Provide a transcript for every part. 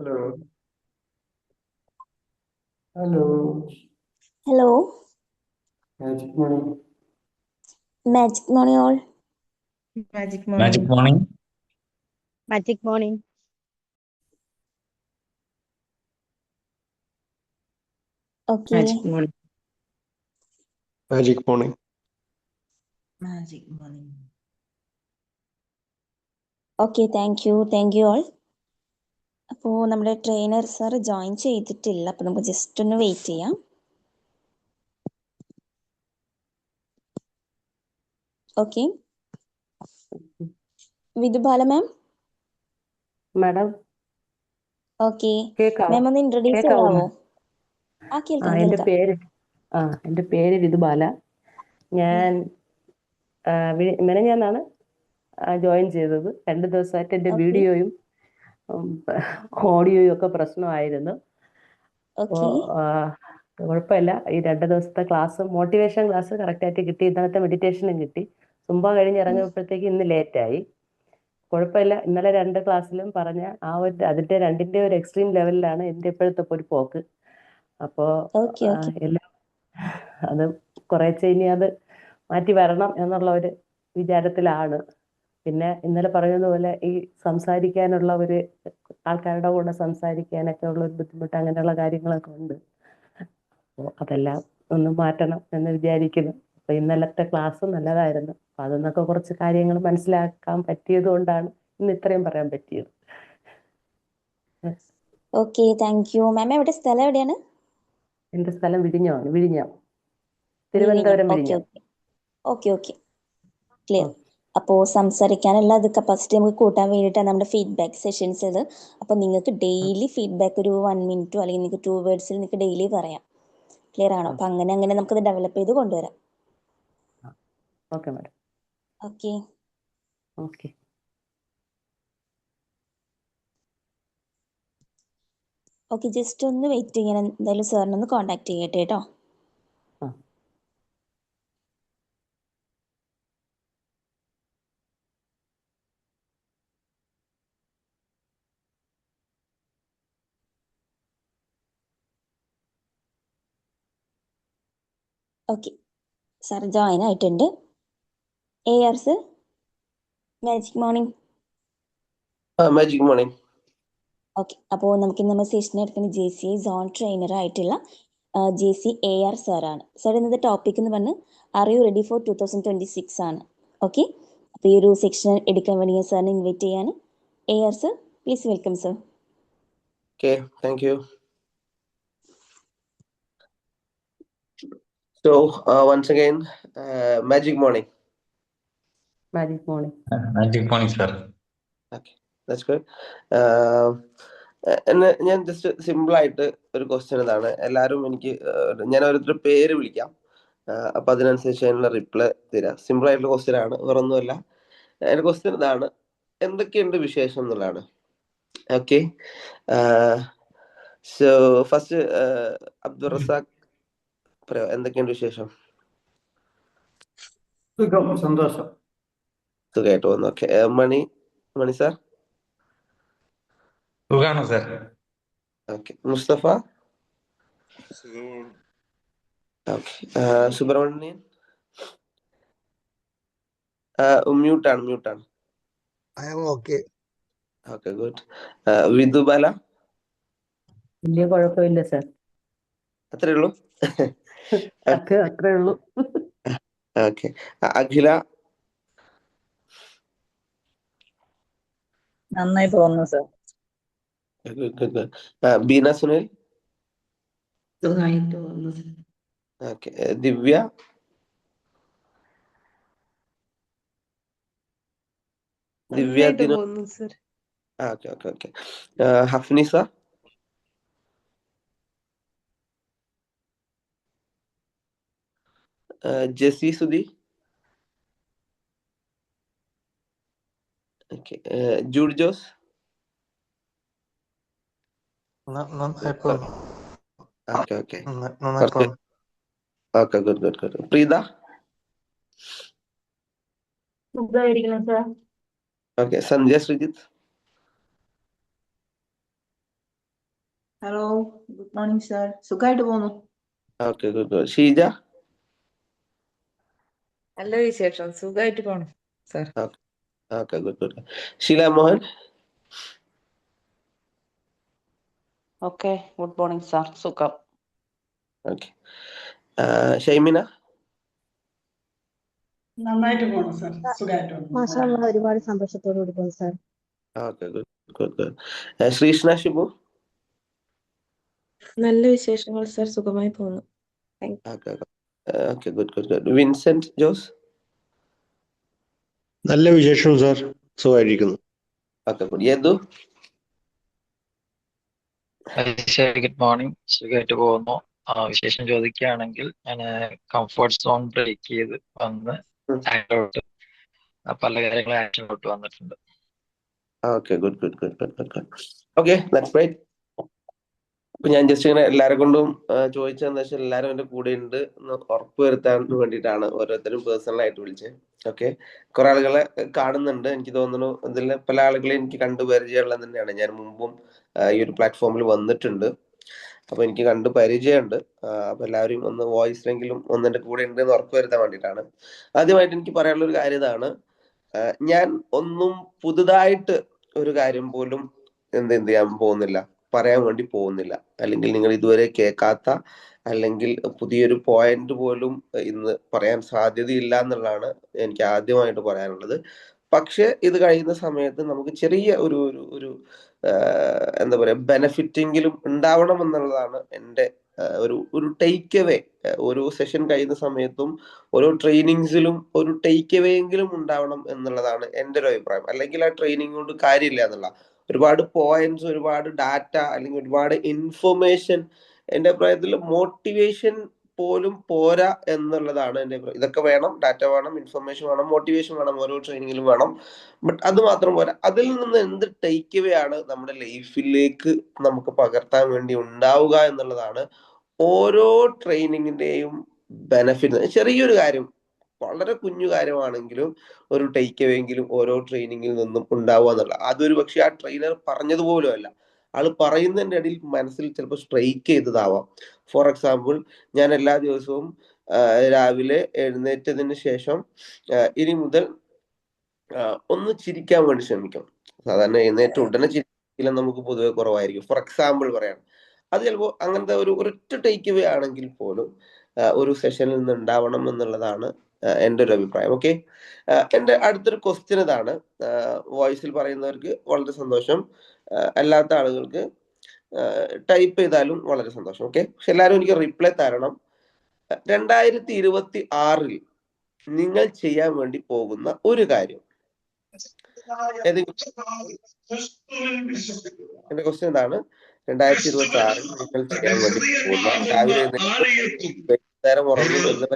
Hello. Hello. Hello, Magic morning. magic morning all. Magic Magic morning. morning. Magic morning. Okay, Magic morning. Magic morning. Magic morning. okay, thank you all. അപ്പോൾ നമ്മുടെ trainer sir join ചെയ്തിട്ടില്ല, അപ്പോൾ നമുക്ക് just ഒന്ന് wait ചെയ്യാം. Okay, Vidhubala മാം. Madam okay കേൾക്കാവോ? മാം ഒന്ന് introduce കേൾക്കാവോ? ചെയ്യാവോ? ആ കേൾക്കാം എൻ്റെ കേൾക്കാം. പേര് വിധുബാല. ഞാൻ മെനഞ്ഞാന്നാണ് ജോയിൻ ചെയ്തത്. 2 ദിവസമായിട്ട് എൻ്റെ Okay. വീഡിയോയും ഓഡിയോയും ഒക്കെ പ്രശ്നമായിരുന്നു. അപ്പോൾ ഓക്കെ കുഴപ്പമില്ല. ഈ 2 ദിവസത്തെ ക്ലാസ്, മോട്ടിവേഷൻ ക്ലാസ് കറക്റ്റായിട്ട് കിട്ടി. ഇന്നലത്തെ മെഡിറ്റേഷനും കിട്ടി. സുംബ കഴിഞ്ഞ് ഇറങ്ങിയപ്പോഴത്തേക്ക് ഇന്ന് ലേറ്റായി. കുഴപ്പമില്ല. ഇന്നലെ 2 ക്ലാസ്സിലും പറഞ്ഞ അതിൻ്റെ രണ്ടിൻ്റെ ഒരു എക്സ്ട്രീം ലെവലിലാണ് എൻ്റെ ഇപ്പോഴത്തെ ഒരു പോക്ക്. അപ്പോൾ ഓക്കെ ഓക്കെ എല്ലാം അത് കുറേശ്ശെ ഇനി അത് മാറ്റി വരണം എന്നുള്ള ഒരു വിചാരത്തിലാണ്. പിന്നെ ഇന്നലെ പറഞ്ഞതുപോലെ ഈ സംസാരിക്കാനുള്ള ഒരു ആൾക്കാരുടെ കൂടെ സംസാരിക്കാനൊക്കെ ഉള്ള ഒരു ബുദ്ധിമുട്ട്, അങ്ങനെയുള്ള കാര്യങ്ങളൊക്കെ ഉണ്ട്. അപ്പോൾ അതെല്ലാം ഒന്ന് മാറ്റണം എന്ന് വിചാരിക്കുന്നു. അപ്പോൾ ഇന്നലത്തെ ക്ലാസ് നല്ലതായിരുന്നു. അപ്പോൾ അതിന്നൊക്കെ കുറച്ച് കാര്യങ്ങൾ മനസ്സിലാക്കാൻ പറ്റിയത് കൊണ്ടാണ് ഇന്ന് ഇത്രയും പറയാൻ പറ്റിയത്. ഓക്കെ താങ്ക് യു മാം. എവിടെ സ്ഥലം എവിടെയാണ്? എൻ്റെ സ്ഥലം വിഴിഞ്ഞം, തിരുവനന്തപുരം ഓക്കെ വിഴിഞ്ഞം. Okay okay clear. അപ്പോൾ സംസാരിക്കാനുള്ള അത് കപ്പാസിറ്റി നമുക്ക് കൂട്ടാൻ വേണ്ടിയിട്ടാണ് നമ്മുടെ ഫീഡ്ബാക്ക് സെഷൻസ് ഇത്. അപ്പോൾ നിങ്ങൾക്ക് ഡെയിലി ഫീഡ്ബാക്ക് ഒരു 1 മിനിറ്റോ അല്ലെങ്കിൽ നിങ്ങൾക്ക് 2 വേർഡ്സിൽ നിങ്ങൾക്ക് ഡെയിലി പറയാം. ക്ലിയർ ആണോ? അപ്പോൾ അങ്ങനെ നമുക്കത് ഡെവലപ്പ് ചെയ്ത് കൊണ്ടുവരാം. Okay madam. Okay okay. Okay just ഒന്ന് വെയിറ്റ് ചെയ്യാൻ, എന്തായാലും സാറിനെ ഒന്ന് കോൺടാക്ട് ചെയ്യട്ടെ കേട്ടോ. ആ. ഓക്കെ സാർ ജോയിൻ ആയിട്ടുണ്ട്. AR sir, magic morning. Magic morning. Okay, അപ്പോൾ നമുക്ക് നമ്മൾ സെഷൻ എടുക്കുന്ന JCI സോൺ ട്രെയിനർ ആയിട്ടുള്ള JC AR സാറാണ്. സാർ ഇന്നത്തെ ടോപ്പിക് എന്ന് പറഞ്ഞ് ആർ യു റെഡി ഫോർ 2026 ആണ്. ഓക്കെ, അപ്പോൾ ഈ ഒരു സെക്ഷൻ എടുക്കാൻ വേണ്ടി ഞാൻ സാറിനെ ഇൻവൈറ്റ് ചെയ്യാണ്. AR sir please welcome sir. Okay, thank you. So, once again, magic morning. Magic morning. Magic morning, sir. Okay, that's good. ഞാൻ ജസ്റ്റ് സിമ്പിൾ ആയിട്ട് ഒരു ക്വസ്റ്റ്യൻ ഇതാണ്. എല്ലാവരും എനിക്ക് ഞാൻ ഓരോരുത്തരുടെ പേര് വിളിക്കാം. അപ്പൊ അതിനനുസരിച്ച് അതിനുള്ള റിപ്ലൈ തരാം. സിമ്പിൾ ആയിട്ടുള്ള ക്വസ്റ്റ്യൻ ആണ്, വേറൊന്നുമല്ല. എൻ്റെ ക്വസ്റ്റ്യൻ ഇതാണ്: എന്തൊക്കെയുണ്ട് വിശേഷം എന്നുള്ളതാണ്. Okay, so first Abdul Razak പറയോ, എന്തൊക്കെയുണ്ട് വിശേഷം? സുഖം, സന്തോഷം. സുഖമായിട്ട് പോകുന്നു. Okay, Mani sir. സുഖാണോ sir? Okay, Mustafa. Okay, Subramanian. മ്യൂട്ടാണ്. I am okay. Okay, good. Vidhubala. വലിയ കുഴപ്പമില്ല സാർ. അത്രേ ഉള്ളൂ. അത്രേ ഉള്ളൂ. ഓക്കെ, അഖില. നന്നായി പോകുന്നു സർ. ഗുഡ്. ബീന സുനിൽ. സുഖമായിട്ട് പോകുന്നു സർ. ഓക്കെ, ദിവ്യ. പോകുന്നു sir. Okay. Hafnisa. Jessy Sudhi. Okay, Jude Jose. Okay. Okay, good. Preetha. സുഖമായിരിക്കുന്നു sir. Okay, Sandhya Sreejith. Hello, good morning sir. സുഖമായിട്ട് പോകുന്നു. Okay good good. ഷീജ? നല്ല വിശേഷം, സുഖമായിട്ട് പോണു sir. Okay good good. Sheela Mohan? Okay, good morning sir, സുഖം. ഓക്കെ. ഷൈമിന? നന്നായിട്ട് പോണു സാർ, സുഖമായിട്ട് പോകുന്നു. ഒരുപാട് സന്തോഷത്തോടു കൂടി പോകുന്നു sir. Okay good good good. Sreeshna Shibu? നല്ല വിശേഷങ്ങൾ സർ, സുഖമായി പോകുന്നു. Okay good good good. Vincent Jose? നല്ല വിശേഷം സാർ, സുഖമായിരിക്കുന്നു. Okay good. Yadu? Good morning, സുഖമായിട്ട് പോകുന്നു. വിശേഷം ചോദിക്കുകയാണെങ്കിൽ ഞാൻ കംഫർട്ട് സോൺ ബ്രേക്ക് ചെയ്ത് വന്ന് പല കാര്യങ്ങളും ആക്ഷനിലോട്ട് വന്നിട്ടുണ്ട്. Okay good good good good good good. Okay that's right. അപ്പൊ ഞാൻ ജസ്റ്റ് ഇങ്ങനെ എല്ലാവരെ കൊണ്ടും ചോദിച്ചതെന്ന് വെച്ചാൽ എല്ലാവരും എൻ്റെ കൂടെ ഉണ്ട് എന്ന് ഉറപ്പ് വരുത്താൻ വേണ്ടിയിട്ടാണ് ഓരോരുത്തരും പേഴ്സണലായിട്ട് വിളിച്ചത്. ഓക്കെ, കുറെ ആളുകളെ കാണുന്നുണ്ട്. എനിക്ക് തോന്നുന്നു ഇതിൽ പല ആളുകളെ എനിക്ക് കണ്ടു പരിചയമുള്ളത് തന്നെയാണ്. ഞാൻ മുമ്പും ഈ ഒരു പ്ലാറ്റ്ഫോമിൽ വന്നിട്ടുണ്ട്, അപ്പൊ എനിക്ക് കണ്ടു പരിചയമുണ്ട്. അപ്പൊ എല്ലാവരും ഒന്ന് വോയിസിലെങ്കിലും ഒന്ന് എൻ്റെ കൂടെ ഉണ്ട് എന്ന് ഉറപ്പ് വരുത്താൻ വേണ്ടിയിട്ടാണ്. ആദ്യമായിട്ട് എനിക്ക് പറയാനുള്ള ഒരു കാര്യം ഇതാണ്. ഞാൻ ഒന്നും പുതുതായിട്ട് ഒരു കാര്യം പോലും എന്ത് ചെയ്യാൻ പോകുന്നില്ല, പറയാൻ വേണ്ടി പോകുന്നില്ല. അല്ലെങ്കിൽ നിങ്ങൾ ഇതുവരെ കേൾക്കാത്ത അല്ലെങ്കിൽ പുതിയൊരു പോയിന്റ് പോലും ഇന്ന് പറയാൻ സാധ്യതയില്ല എന്നുള്ളതാണ് എനിക്ക് ആദ്യമായിട്ട് പറയാനുള്ളത്. പക്ഷെ ഇത് കഴിയുന്ന സമയത്ത് നമുക്ക് ചെറിയ ഒരു ഒരു എന്താ പറയാ ബെനഫിറ്റെങ്കിലും ഉണ്ടാവണം എന്നുള്ളതാണ് എൻ്റെ ഒരു ടേക്ക് അവേ. ഓരോ സെഷൻ കഴിയുന്ന സമയത്തും ഓരോ ട്രെയിനിങ്സിലും ഒരു ടേക്ക് അവേ എങ്കിലും ഉണ്ടാവണം എന്നുള്ളതാണ് എൻ്റെ ഒരു അഭിപ്രായം. അല്ലെങ്കിൽ ആ ട്രെയിനിങ് കൊണ്ട് കാര്യമില്ല എന്നുള്ള ഒരുപാട് പോയിന്റ്സ്, ഒരുപാട് ഡാറ്റ അല്ലെങ്കിൽ ഒരുപാട് ഇൻഫർമേഷൻ, എൻ്റെ അഭിപ്രായത്തിൽ മോട്ടിവേഷൻ പോലും പോരാ എന്നുള്ളതാണ് എൻ്റെ അഭിപ്രായം. ഇതൊക്കെ വേണം, ഡാറ്റ വേണം, ഇൻഫർമേഷൻ വേണം, മോട്ടിവേഷൻ വേണം, ഓരോ ട്രെയിനിങ്ങിലും വേണം. ബട്ട് അത് മാത്രം പോരാ. അതിൽ നിന്ന് എന്ത് ടേക്ക് അവേ ആണ് നമ്മുടെ ലൈഫിലേക്ക് നമുക്ക് പകർത്താൻ വേണ്ടി ഉണ്ടാവുക എന്നുള്ളതാണ് ഓരോ ട്രെയിനിങ്ങിന്റെയും ബെനഫിറ്റ്. ചെറിയൊരു കാര്യം, വളരെ കുഞ്ഞു കാര്യമാണെങ്കിലും ഒരു ടേക്ക് അവേ എങ്കിലും ഓരോ ട്രെയിനിങ്ങിൽ നിന്നും ഉണ്ടാവുക എന്നുള്ള. അതൊരു പക്ഷെ ആ ട്രെയിനർ പറഞ്ഞതുപോലും അല്ല, ആള് പറയുന്നതിന്റെ ഇടയിൽ മനസ്സിൽ ചിലപ്പോൾ സ്ട്രൈക്ക് ചെയ്തതാവാം. ഫോർ എക്സാമ്പിൾ, ഞാൻ എല്ലാ ദിവസവും രാവിലെ എഴുന്നേറ്റതിന് ശേഷം ഇനി മുതൽ ഒന്ന് ചിരിക്കാൻ വേണ്ടി ശ്രമിക്കും. സാധാരണ എഴുന്നേറ്റ് ഉടനെ ചിരിക്കില്ല, നമുക്ക് പൊതുവെ കുറവായിരിക്കും. ഫോർ എക്സാമ്പിൾ പറയാണ്. അത് ചിലപ്പോൾ അങ്ങനത്തെ ഒരൊറ്റ ടേക്ക് അവേ ആണെങ്കിൽ പോലും ഒരു സെഷനിൽ നിന്ന് ഉണ്ടാവണം എന്നുള്ളതാണ് എൻ്റെ ഒരു അഭിപ്രായം. ഓക്കെ, എൻ്റെ അടുത്തൊരു ക്വസ്റ്റ്യൻ ഇതാണ്. വോയിസിൽ പറയുന്നവർക്ക് വളരെ സന്തോഷം, അല്ലാത്ത ആളുകൾക്ക് ടൈപ്പ് ചെയ്താലും വളരെ സന്തോഷം. ഓക്കെ, പക്ഷെ എല്ലാവരും എനിക്ക് റിപ്ലൈ തരണം. 2026 നിങ്ങൾ ചെയ്യാൻ വേണ്ടി പോകുന്ന ഒരു കാര്യം. എന്റെ ക്വസ്റ്റ്യൻ എന്താണ്? 2026 നിങ്ങൾ ചെയ്യാൻ വേണ്ടി പോകുന്ന, രാവിലെ വൈകുന്നേരം ഉറങ്ങും എന്നുള്ള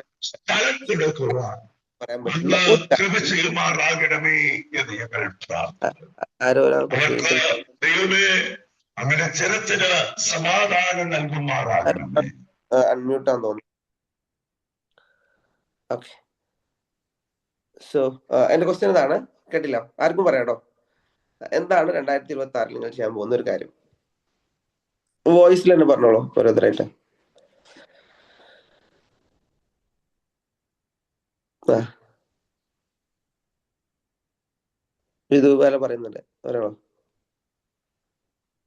പറയാൻ പറ്റുന്ന ഒരു കാര്യം. ആരോ ഒരാൾ അൺമ്യൂട്ടാന്ന് തോന്നുന്നു. ഓക്കെ, സോ എന്റെ ക്വസ്റ്റ്യൻ ഇതാണ്. കേട്ടില്ല? ആർക്കും പറയാട്ടോ. എന്താണ് 2026 നിങ്ങൾ ചെയ്യാൻ പോകുന്ന ഒരു കാര്യം? വോയിസിൽ തന്നെ പറഞ്ഞോളൂ ഓരോരുത്തരായിട്ട്. ഇതുപോലെ പറയുന്നുണ്ട്, പറയണോ?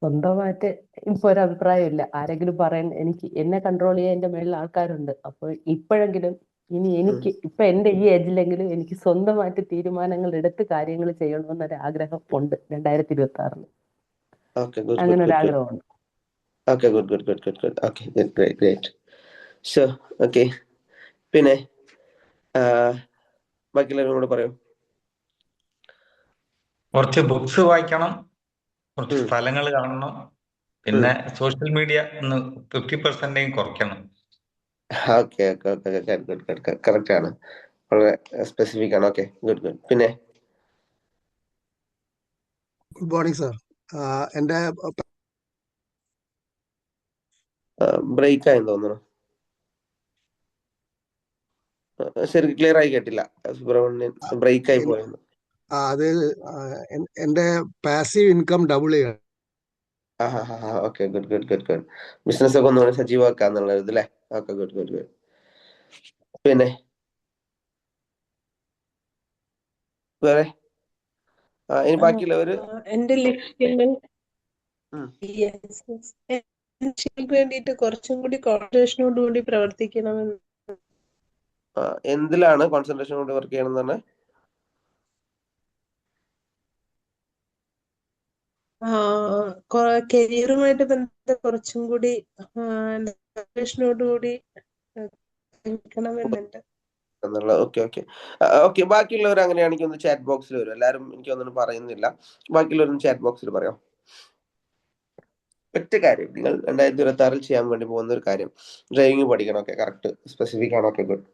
സ്വന്തമായിട്ട് ഇപ്പൊ ഒരു അഭിപ്രായമില്ല. ആരെങ്കിലും പറയാൻ, എനിക്ക് എന്നെ കൺട്രോൾ ചെയ്യാൻ എന്റെ മേളിൽ ആൾക്കാരുണ്ട്. അപ്പൊ ഇപ്പോഴെങ്കിലും ഇനി എനിക്ക് ഇപ്പൊ എന്റെ ഈ ഏജിലെങ്കിലും എനിക്ക് സ്വന്തമായിട്ട് തീരുമാനങ്ങൾ എടുത്ത് കാര്യങ്ങൾ ചെയ്യണമെന്നൊരു ആഗ്രഹം ഉണ്ട് 2026. അങ്ങനെ ഒരു ആഗ്രഹമുണ്ട്. Okay, good good good good good. Okay, great great. So okay, പിന്നെ ബാക്കിയുള്ളവരും കൂടെ പറയൂ. കുറച്ച് ബുക്സ് വായിക്കണം, കുറച്ച് സ്ഥലങ്ങൾ കാണണം, പിന്നെ സോഷ്യൽ മീഡിയ ഒന്ന് 50% കുറയ്ക്കണം. Okay okay okay, good good, correct ആണ്, വളരെ സ്പെസിഫിക് ആണ്. Okay, good good. പിന്നെ ഗുഡ് മോർണിംഗ് സാർ. എൻ്റെ ബ്രേക്ക് ആയെന്ന് തോന്നുന്നു. ശരി, ക്ലിയർ ആയി കേട്ടില്ല. സുബ്രഹ്മണ്യൻ ബ്രേക്ക് ആയി പോയെന്ന്. അത് എൻ്റെ പാസീവ് ഇൻകം ഡബിൾ ചെയ്യണം. Okay, good. ബിസിനസ് ഒക്കെ ഒന്നുകൂടി സജീവമാക്കാന്നുള്ളത് അല്ലേ? Okay, good. പിന്നെ വേറെ ഇനി ബാക്കിയുള്ളവര് എന്റെ ലക്ഷ്യങ്ങൾ ഉം. ലക്ഷ്യങ്ങൾക്ക് വേണ്ടിയിട്ട് കുറച്ചും കൂടി കോൺസെൻട്രേഷനോട് കൂടി പ്രവർത്തിക്കണമെന്ന്. എന്തിലാണ് കോൺസെൻട്രേഷൻ കൊണ്ട് വർക്ക് ചെയ്യണം എന്ന് പറഞ്ഞാൽ? കരിയറുമായിട്ട് ബന്ധപ്പെട്ട് കുറച്ചും കൂടി കോൺസെൻട്രേഷനോട് കൂടി നിൽക്കണമെന്നുണ്ട്. ഓക്കെ. ബാക്കിയുള്ളവർ അങ്ങനെയാണെങ്കിൽ ഒന്ന് ചാറ്റ് ബോക്സിൽ വരും. എല്ലാവരും എനിക്കൊന്നും പറയുന്നില്ല. ബാക്കിയുള്ളവരൊന്ന് ചാറ്റ് ബോക്സിൽ പറയാം. ഒറ്റ കാര്യം, നിങ്ങൾ 2026 ചെയ്യാൻ വേണ്ടി പോകുന്ന ഒരു കാര്യം, ഡ്രൈവിംഗ് പഠിക്കണം. ഓക്കെ, കറക്റ്റ്, സ്പെസിഫിക് ആണ്. Okay, good.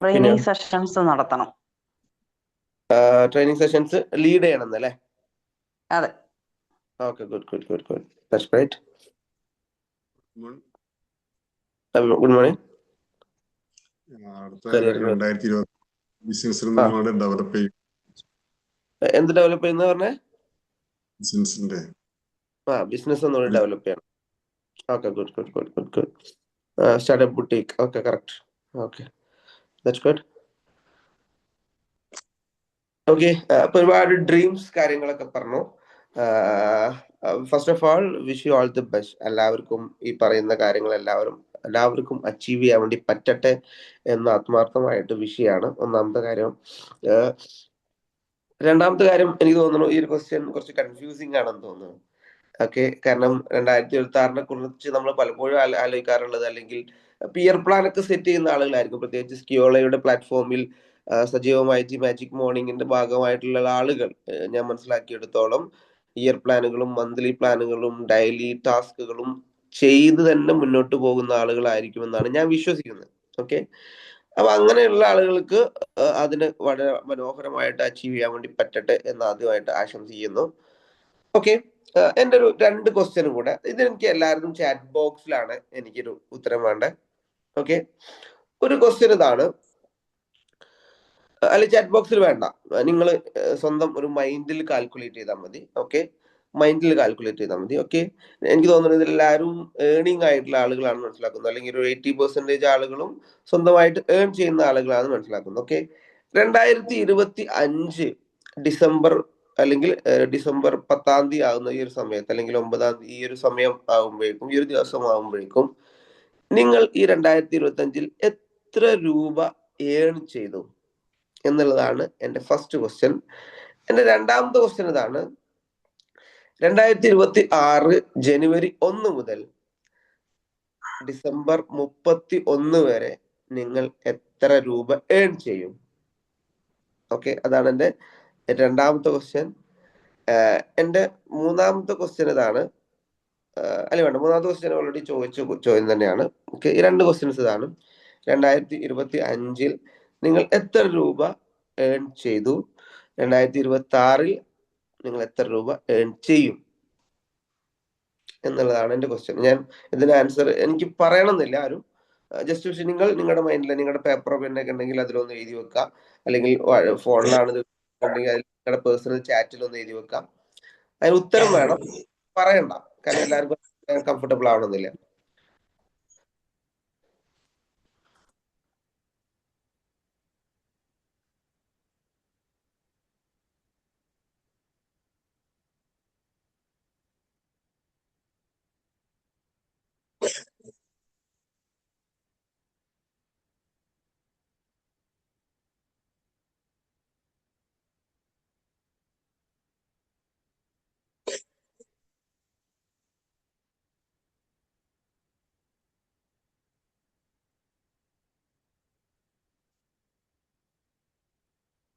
ട്രെയിനിങ് സെഷൻസ് നടത്തണം. ട്രെയിനിങ് സെഷൻസ് ലീഡ് ചെയ്യണം എന്നല്ലേ? അതെ. Okay, good. That's great. Good morning. എന്ത് ഡെവലപ്പ് ചെയ്യുന്ന പറഞ്ഞേ? ബിസിനസ് ഒന്നുകൂടി ഡെവലപ്പ് ചെയ്യണം. Okay, good. Startup boutique. Okay, correct. Okay, that's good. Okay, അപ്പൊ ഒരുപാട് ഡ്രീംസ് കാര്യങ്ങളൊക്കെ പറഞ്ഞു. First of all, wish you all the best. എല്ലാവർക്കും ഈ പറയുന്ന കാര്യങ്ങൾ എല്ലാവർക്കും അച്ചീവ് ചെയ്യാൻ വേണ്ടി പറ്റട്ടെ എന്ന് ആത്മാർത്ഥമായിട്ട് വിഷ് ചെയ്യാണ്. ഒന്നാമത്തെ കാര്യം. രണ്ടാമത്തെ കാര്യം, എനിക്ക് തോന്നുന്നു ഈ ഒരു ക്വസ്റ്റ്യൻ കുറച്ച് കൺഫ്യൂസിങ് ആണെന്ന് തോന്നുന്നു. ഓക്കെ, കാരണം 2026 കുറിച്ച് നമ്മൾ പലപ്പോഴും ആലോചിക്കാറുള്ളത്, അല്ലെങ്കിൽ പിയർ പ്ലാൻ ഒക്കെ സെറ്റ് ചെയ്യുന്ന ആളുകളായിരിക്കും. പ്രത്യേകിച്ച് സ്കിയോളയുടെ പ്ലാറ്റ്ഫോമിൽ സജീവമായിട്ട് മാജിക് മോർണിംഗിന്റെ ഭാഗമായിട്ടുള്ള ആളുകൾ, ഞാൻ മനസ്സിലാക്കിയെടുത്തോളം ഇയർ പ്ലാനുകളും മന്ത്ലി പ്ലാനുകളും ഡെയിലി ടാസ്കുകളും ചെയ്ത് തന്നെ മുന്നോട്ട് പോകുന്ന ആളുകളായിരിക്കുമെന്നാണ് ഞാൻ വിശ്വസിക്കുന്നത്. ഓക്കെ, അപ്പൊ അങ്ങനെയുള്ള ആളുകൾക്ക് അതിന് വളരെ മനോഹരമായിട്ട് അച്ചീവ് ചെയ്യാൻ വേണ്ടി പറ്റട്ടെ എന്ന് ആദ്യമായിട്ട് ആശംസിക്കുന്നു. ഓക്കെ, എൻ്റെ ഒരു 2 ക്വസ്റ്റ്യനും കൂടെ. ഇതെനിക്ക് എല്ലാവരും ചാറ്റ് ബോക്സിലാണ് എനിക്കൊരു ഉത്തരം വേണ്ടത്. ഓക്കെ, ഒരു ക്വസ്റ്റ്യൻ ഇതാണ്, അല്ലെ ചാറ്റ് ബോക്സിൽ വേണ്ട, നിങ്ങൾ സ്വന്തം ഒരു മൈൻഡിൽ കാൽക്കുലേറ്റ് ചെയ്താൽ മതി. ഓക്കെ, മൈൻഡിൽ കാൽക്കുലേറ്റ് ചെയ്താൽ മതി. ഓക്കെ, എനിക്ക് തോന്നുന്നത് ഇതിലെല്ലാവരും ഏണിംഗ് ആയിട്ടുള്ള ആളുകളാണ് മനസ്സിലാക്കുന്നത്, അല്ലെങ്കിൽ ഒരു 80% ആളുകളും സ്വന്തമായിട്ട് ഏൺ ചെയ്യുന്ന ആളുകളാണ് മനസ്സിലാക്കുന്നത്. ഓക്കെ, 2025 ഡിസംബർ അല്ലെങ്കിൽ ഡിസംബർ 10-ാം തീയതി ആകുന്ന ഈ ഒരു സമയത്ത്, അല്ലെങ്കിൽ 9-ാം തീയതി ഈ ഒരു സമയം ആകുമ്പോഴേക്കും, ഈ ഒരു ദിവസം ആകുമ്പോഴേക്കും, നിങ്ങൾ ഈ 2025 എത്ര രൂപ ഏൺ ചെയ്തു എന്നുള്ളതാണ് എൻ്റെ ഫസ്റ്റ് ക്വസ്റ്റ്യൻ. എൻ്റെ രണ്ടാമത്തെ ക്വസ്റ്റ്യൻ ഇതാണ്, 2026 ജനുവരി 1 മുതൽ ഡിസംബർ 31 വരെ നിങ്ങൾ എത്ര രൂപ ഏൺ ചെയ്യും? ഓക്കെ, അതാണ് എൻ്റെ രണ്ടാമത്തെ ക്വസ്റ്റ്യൻ. എൻ്റെ മൂന്നാമത്തെ ക്വസ്റ്റ്യൻ ഇതാണ്, അല്ല വേണ്ട, മൂന്നാമത്തെ ക്വസ്റ്റ്യൻ ഓൾറെഡി ചോദ്യം തന്നെയാണ്. ഓക്കെ, ഈ 2 ക്വസ്റ്റ്യൻസ് ഇതാണ്. 2025 നിങ്ങൾ എത്ര രൂപ ഏൺ ചെയ്തു? 2026 നിങ്ങൾ എത്ര രൂപ ഏൺ ചെയ്യും എന്നുള്ളതാണ് എൻ്റെ ക്വസ്റ്റ്യൻ. ഞാൻ ഇതിന്റെ ആൻസർ എനിക്ക് പറയണമെന്നില്ല ആരും. ജസ്റ്റ് നിങ്ങൾ നിങ്ങളുടെ മൈൻഡിൽ നിങ്ങളുടെ പേപ്പറോ പെന്നൊക്കെ ഉണ്ടെങ്കിൽ അതിലൊന്ന് എഴുതി വെക്കാം, അല്ലെങ്കിൽ ഫോണിലാണ് ഉണ്ടെങ്കിൽ അതിൽ നിങ്ങളുടെ പേഴ്സണൽ ചാറ്റിൽ ഒന്ന് എഴുതി വെക്കാം. അതിന് ഉത്തരം വേണം, പറയണ്ട, കാരണം എല്ലാവർക്കും കംഫർട്ടബിൾ ആവണമെന്നില്ല.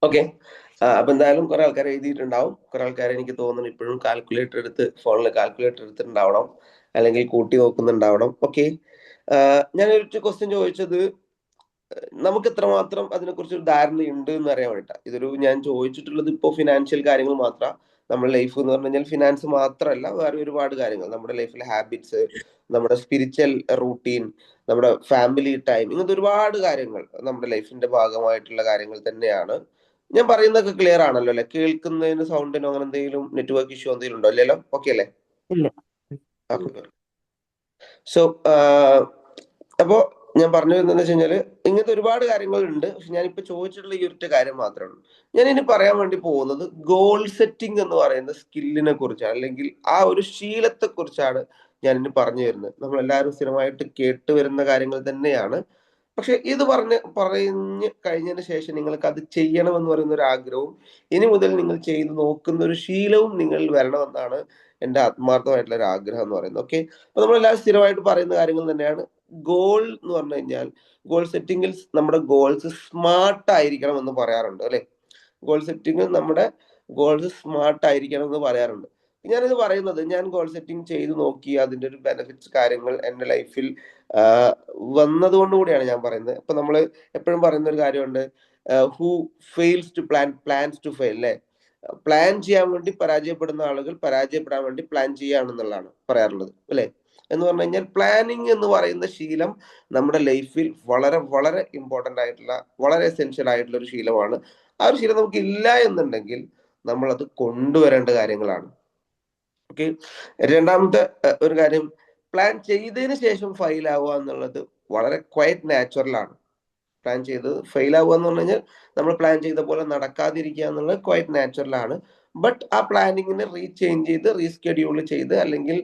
ഓക്കെ, അപ്പൊ എന്തായാലും കുറെ ആൾക്കാർ എഴുതിയിട്ടുണ്ടാവും. കുറെ ആൾക്കാർ എനിക്ക് തോന്നുന്നു ഇപ്പോഴും കാൽക്കുലേറ്റർ എടുത്ത് ഫോണിൽ കാൽക്കുലേറ്റർ എടുത്തിട്ടുണ്ടാവണം, അല്ലെങ്കിൽ കൂട്ടി നോക്കുന്നുണ്ടാവണം. ഓക്കെ, ഞാനൊരു ക്വസ്റ്റ്യൻ ചോദിച്ചത് നമുക്ക് എത്രമാത്രം അതിനെക്കുറിച്ച് ഒരു ധാരണയുണ്ട് എന്ന് അറിയാൻ വേണ്ടിയിട്ടാണ്. ഞാൻ ചോദിച്ചിട്ടുള്ളത് ഇപ്പോൾ ഫിനാൻഷ്യൽ കാര്യങ്ങൾ മാത്രമാണ്. നമ്മുടെ ലൈഫ് എന്ന് പറഞ്ഞു കഴിഞ്ഞാൽ ഫിനാൻസ് മാത്രമല്ല, വേറെ ഒരുപാട് കാര്യങ്ങൾ, നമ്മുടെ ലൈഫിലെ ഹാബിറ്റ്സ്, നമ്മുടെ സ്പിരിച്വൽ റൂട്ടീൻ, നമ്മുടെ ഫാമിലി ടൈം, ഇങ്ങനത്തെ ഒരുപാട് കാര്യങ്ങൾ നമ്മുടെ ലൈഫിന്റെ ഭാഗമായിട്ടുള്ള കാര്യങ്ങൾ തന്നെയാണ് ഞാൻ പറയുന്നതൊക്കെ ക്ലിയർ ആണല്ലോ അല്ലെ? കേൾക്കുന്നതിന് സൗണ്ടിനോ അങ്ങനെ എന്തെങ്കിലും നെറ്റ്വർക്ക് ഇഷ്യൂ എന്തെങ്കിലും ഉണ്ടോ? ഇല്ലല്ലോ? ഓക്കെ അല്ലേ? ഇല്ല. സോ അപ്പോ ഞാൻ പറഞ്ഞു എന്താണെന്ന് വെച്ച് കഴിഞ്ഞാല് ഇങ്ങനത്തെ ഒരുപാട് കാര്യങ്ങളുണ്ട്. പക്ഷെ ഞാനിപ്പോ ചോദിച്ചിട്ടുള്ള ഈ ഒറ്റ കാര്യം മാത്രമേ ഉള്ളൂ. ഞാൻ ഇനി പറയാൻ വേണ്ടി പോകുന്നത് ഗോൾ സെറ്റിംഗ് എന്ന് പറയുന്ന സ്കില്ലിനെ കുറിച്ചാണ്, അല്ലെങ്കിൽ ആ ഒരു ശീലത്തെ കുറിച്ചാണ് ഞാൻ ഇനി പറഞ്ഞു വരുന്നത്. നമ്മൾ എല്ലാവരും സ്ഥിരമായിട്ട് കേട്ട് വരുന്ന കാര്യങ്ങൾ തന്നെയാണ്. പക്ഷെ ഇത് പറഞ്ഞ് കഴിഞ്ഞതിന് ശേഷം നിങ്ങൾക്ക് അത് ചെയ്യണമെന്ന് പറയുന്ന ഒരു ആഗ്രഹവും ഇനി മുതൽ നിങ്ങൾ ചെയ്ത് നോക്കുന്ന ഒരു ശീലവും നിങ്ങൾ വരണമെന്നാണ് എൻ്റെ ആത്മാർത്ഥമായിട്ടുള്ള ഒരു ആഗ്രഹം എന്ന് പറയുന്നത്. ഓക്കെ, അപ്പൊ നമ്മളെല്ലാവരും സ്ഥിരമായിട്ട് പറയുന്ന കാര്യങ്ങൾ തന്നെയാണ്. ഗോൾ എന്ന് പറഞ്ഞു കഴിഞ്ഞാൽ ഗോൾ സെറ്റിംഗിൽ നമ്മുടെ ഗോൾസ് സ്മാർട്ട് ആയിരിക്കണം എന്ന് പറയാറുണ്ട് അല്ലെ? ഗോൾ സെറ്റിംഗിൽ നമ്മുടെ ഗോൾസ് സ്മാർട്ട് ആയിരിക്കണം എന്ന് പറയാറുണ്ട്. ഞാനിത് പറയുന്നത് ഞാൻ ഗോൾ സെറ്റിംഗ് ചെയ്ത് നോക്കി അതിന്റെ ഒരു ബെനിഫിറ്റ്സ് കാര്യങ്ങൾ എൻ്റെ ലൈഫിൽ വന്നതുകൊണ്ട് കൂടിയാണ് ഞാൻ പറയുന്നത്. ഇപ്പൊ നമ്മൾ എപ്പോഴും പറയുന്ന ഒരു കാര്യമുണ്ട്, who fails to plans to fail അല്ലെ? പ്ലാൻ ചെയ്യാൻ വേണ്ടി പരാജയപ്പെടുന്ന ആളുകൾ പരാജയപ്പെടാൻ വേണ്ടി പ്ലാൻ ചെയ്യാണെന്നുള്ളതാണ് പറയാറുള്ളത് അല്ലെ? എന്ന് പറഞ്ഞു കഴിഞ്ഞാൽ പ്ലാനിങ് എന്ന് പറയുന്ന ശീലം നമ്മുടെ ലൈഫിൽ വളരെ വളരെ ഇമ്പോർട്ടൻ്റ് ആയിട്ടുള്ള, വളരെ എസെൻഷ്യൽ ആയിട്ടുള്ള ഒരു ശീലമാണ്. ആ ഒരു ശീലം നമുക്ക് ഇല്ല എന്നുണ്ടെങ്കിൽ നമ്മൾ അത് കൊണ്ടുവരേണ്ട കാര്യങ്ങളാണ്. ഓക്കെ, രണ്ടാമത്തെ ഒരു കാര്യം, പ്ലാൻ ചെയ്തതിന് ശേഷം ഫെയിൽ ആവുക എന്നുള്ളത് വളരെ ക്വയറ്റ് നാച്ചുറൽ ആണ്. പ്ലാൻ ചെയ്ത് ഫെയിൽ ആവുക എന്ന് പറഞ്ഞു കഴിഞ്ഞാൽ നമ്മൾ പ്ലാൻ ചെയ്ത പോലെ നടക്കാതിരിക്കുക എന്നുള്ളത് ക്വയറ്റ് നാച്ചുറൽ ആണ്. ബട്ട് ആ പ്ലാനിങ്ങിനെ റീചേഞ്ച് ചെയ്ത് റീസ്കെഡ്യൂൾ ചെയ്ത് അല്ലെങ്കിൽ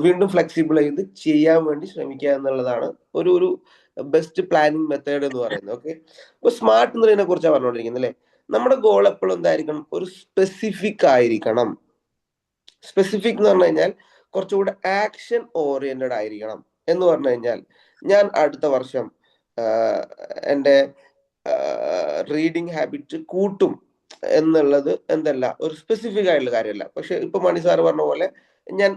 വീണ്ടും ഫ്ലെക്സിബിൾ ചെയ്ത് ചെയ്യാൻ വേണ്ടി ശ്രമിക്കുക എന്നുള്ളതാണ് ഒരു ബെസ്റ്റ് പ്ലാനിങ് മെത്തേഡ് എന്ന് പറയുന്നത്. ഓക്കെ, അപ്പൊ സ്മാർട്ട് എന്നതിനെ കുറിച്ചാണ് പറഞ്ഞുകൊണ്ടിരിക്കുന്നത് അല്ലെ? നമ്മുടെ ഗോൾ എപ്പോഴും എന്തായിരിക്കണം? ഒരു സ്പെസിഫിക് ആയിരിക്കണം. സ്പെസിഫിക് എന്ന് പറഞ്ഞു കഴിഞ്ഞാൽ കുറച്ചുകൂടെ ആക്ഷൻ ഓറിയന്റഡ് ആയിരിക്കണം. എന്ന് പറഞ്ഞു കഴിഞ്ഞാൽ ഞാൻ അടുത്ത വർഷം എൻ്റെ റീഡിങ് ഹാബിറ്റ് കൂട്ടും എന്നുള്ളത് എന്തല്ല ഒരു സ്പെസിഫിക് ആയിട്ടുള്ള കാര്യമല്ല. പക്ഷെ ഇപ്പൊ മണി സാർ പറഞ്ഞ പോലെ ഞാൻ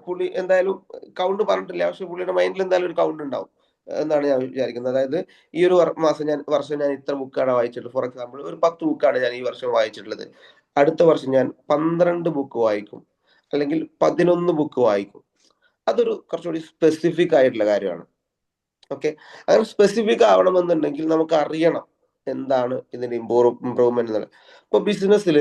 പുള്ളി എന്തായാലും കൗണ്ട് പറഞ്ഞിട്ടില്ല, പക്ഷെ പുള്ളിയുടെ മൈൻഡിൽ എന്തായാലും ഒരു കൗണ്ട് ഉണ്ടാവും എന്നാണ് ഞാൻ വിചാരിക്കുന്നത്. അതായത് ഈ ഒരു വർഷം ഞാൻ ഇത്ര ബുക്കാണ് വായിച്ചിട്ടുള്ളത്. ഫോർ എക്സാമ്പിൾ ഒരു 10 ബുക്കാണ് ഞാൻ ഈ വർഷം വായിച്ചിട്ടുള്ളത്. അടുത്ത വർഷം ഞാൻ 12 ബുക്ക് വായിക്കും, അല്ലെങ്കിൽ 11 ബുക്ക് വായിക്കും. അതൊരു കുറച്ചുകൂടി സ്പെസിഫിക് ആയിട്ടുള്ള കാര്യമാണ്. ഓക്കെ, അങ്ങനെ സ്പെസിഫിക് ആവണമെന്നുണ്ടെങ്കിൽ നമുക്ക് അറിയണം എന്താണ് ഇതിന്റെ ഇമ്പ്രൂവ്മെന്റ് എന്നുള്ളത്. ഇപ്പൊ ബിസിനസ്സിൽ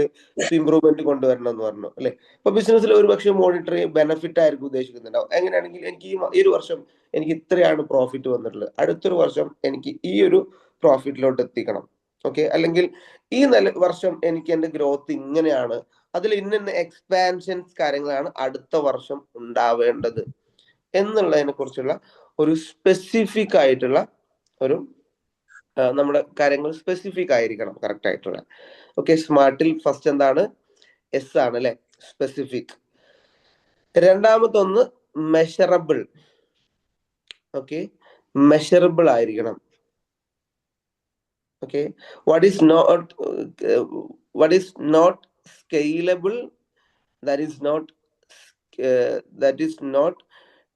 ഇമ്പ്രൂവ്മെന്റ് കൊണ്ടുവരണം എന്ന് പറഞ്ഞു അല്ലെ? ഇപ്പൊ ബിസിനസ്സിൽ ഒരു പക്ഷേ മോണിറ്ററി ബെനിഫിറ്റ് ആയിരിക്കും ഉദ്ദേശിക്കുന്നുണ്ടാവും. എങ്ങനെയാണെങ്കിൽ എനിക്ക് ഈ ഒരു വർഷം എനിക്ക് ഇത്രയാണ് പ്രോഫിറ്റ് വന്നിട്ടുള്ളത്, അടുത്തൊരു വർഷം എനിക്ക് ഈ ഒരു പ്രോഫിറ്റിലോട്ട് എത്തിക്കണം. ഓക്കെ, അല്ലെങ്കിൽ ഈ വർഷം എനിക്ക് എന്റെ ഗ്രോത്ത് ഇങ്ങനെയാണ്, അതിൽ ഇന്ന എക്സ്പാൻഷൻസ് കാര്യങ്ങളാണ് അടുത്ത വർഷം ഉണ്ടാവേണ്ടത് എന്നുള്ളതിനെ കുറിച്ചുള്ള ഒരു സ്പെസിഫിക് ആയിട്ടുള്ള ഒരു നമ്മുടെ കാര്യങ്ങൾ സ്പെസിഫിക് ആയിരിക്കണം, കറക്റ്റ് ആയിട്ടുള്ള. ഓക്കെ, സ്മാർട്ടിൽ ഫസ്റ്റ് എന്താണ്? എസ് ആണ് അല്ലെ? സ്പെസിഫിക്. രണ്ടാമത്തൊന്ന് മെഷറബിൾ. ഓക്കെ, മെഷറബിൾ ആയിരിക്കണം. Okay, what is not scalable, that is not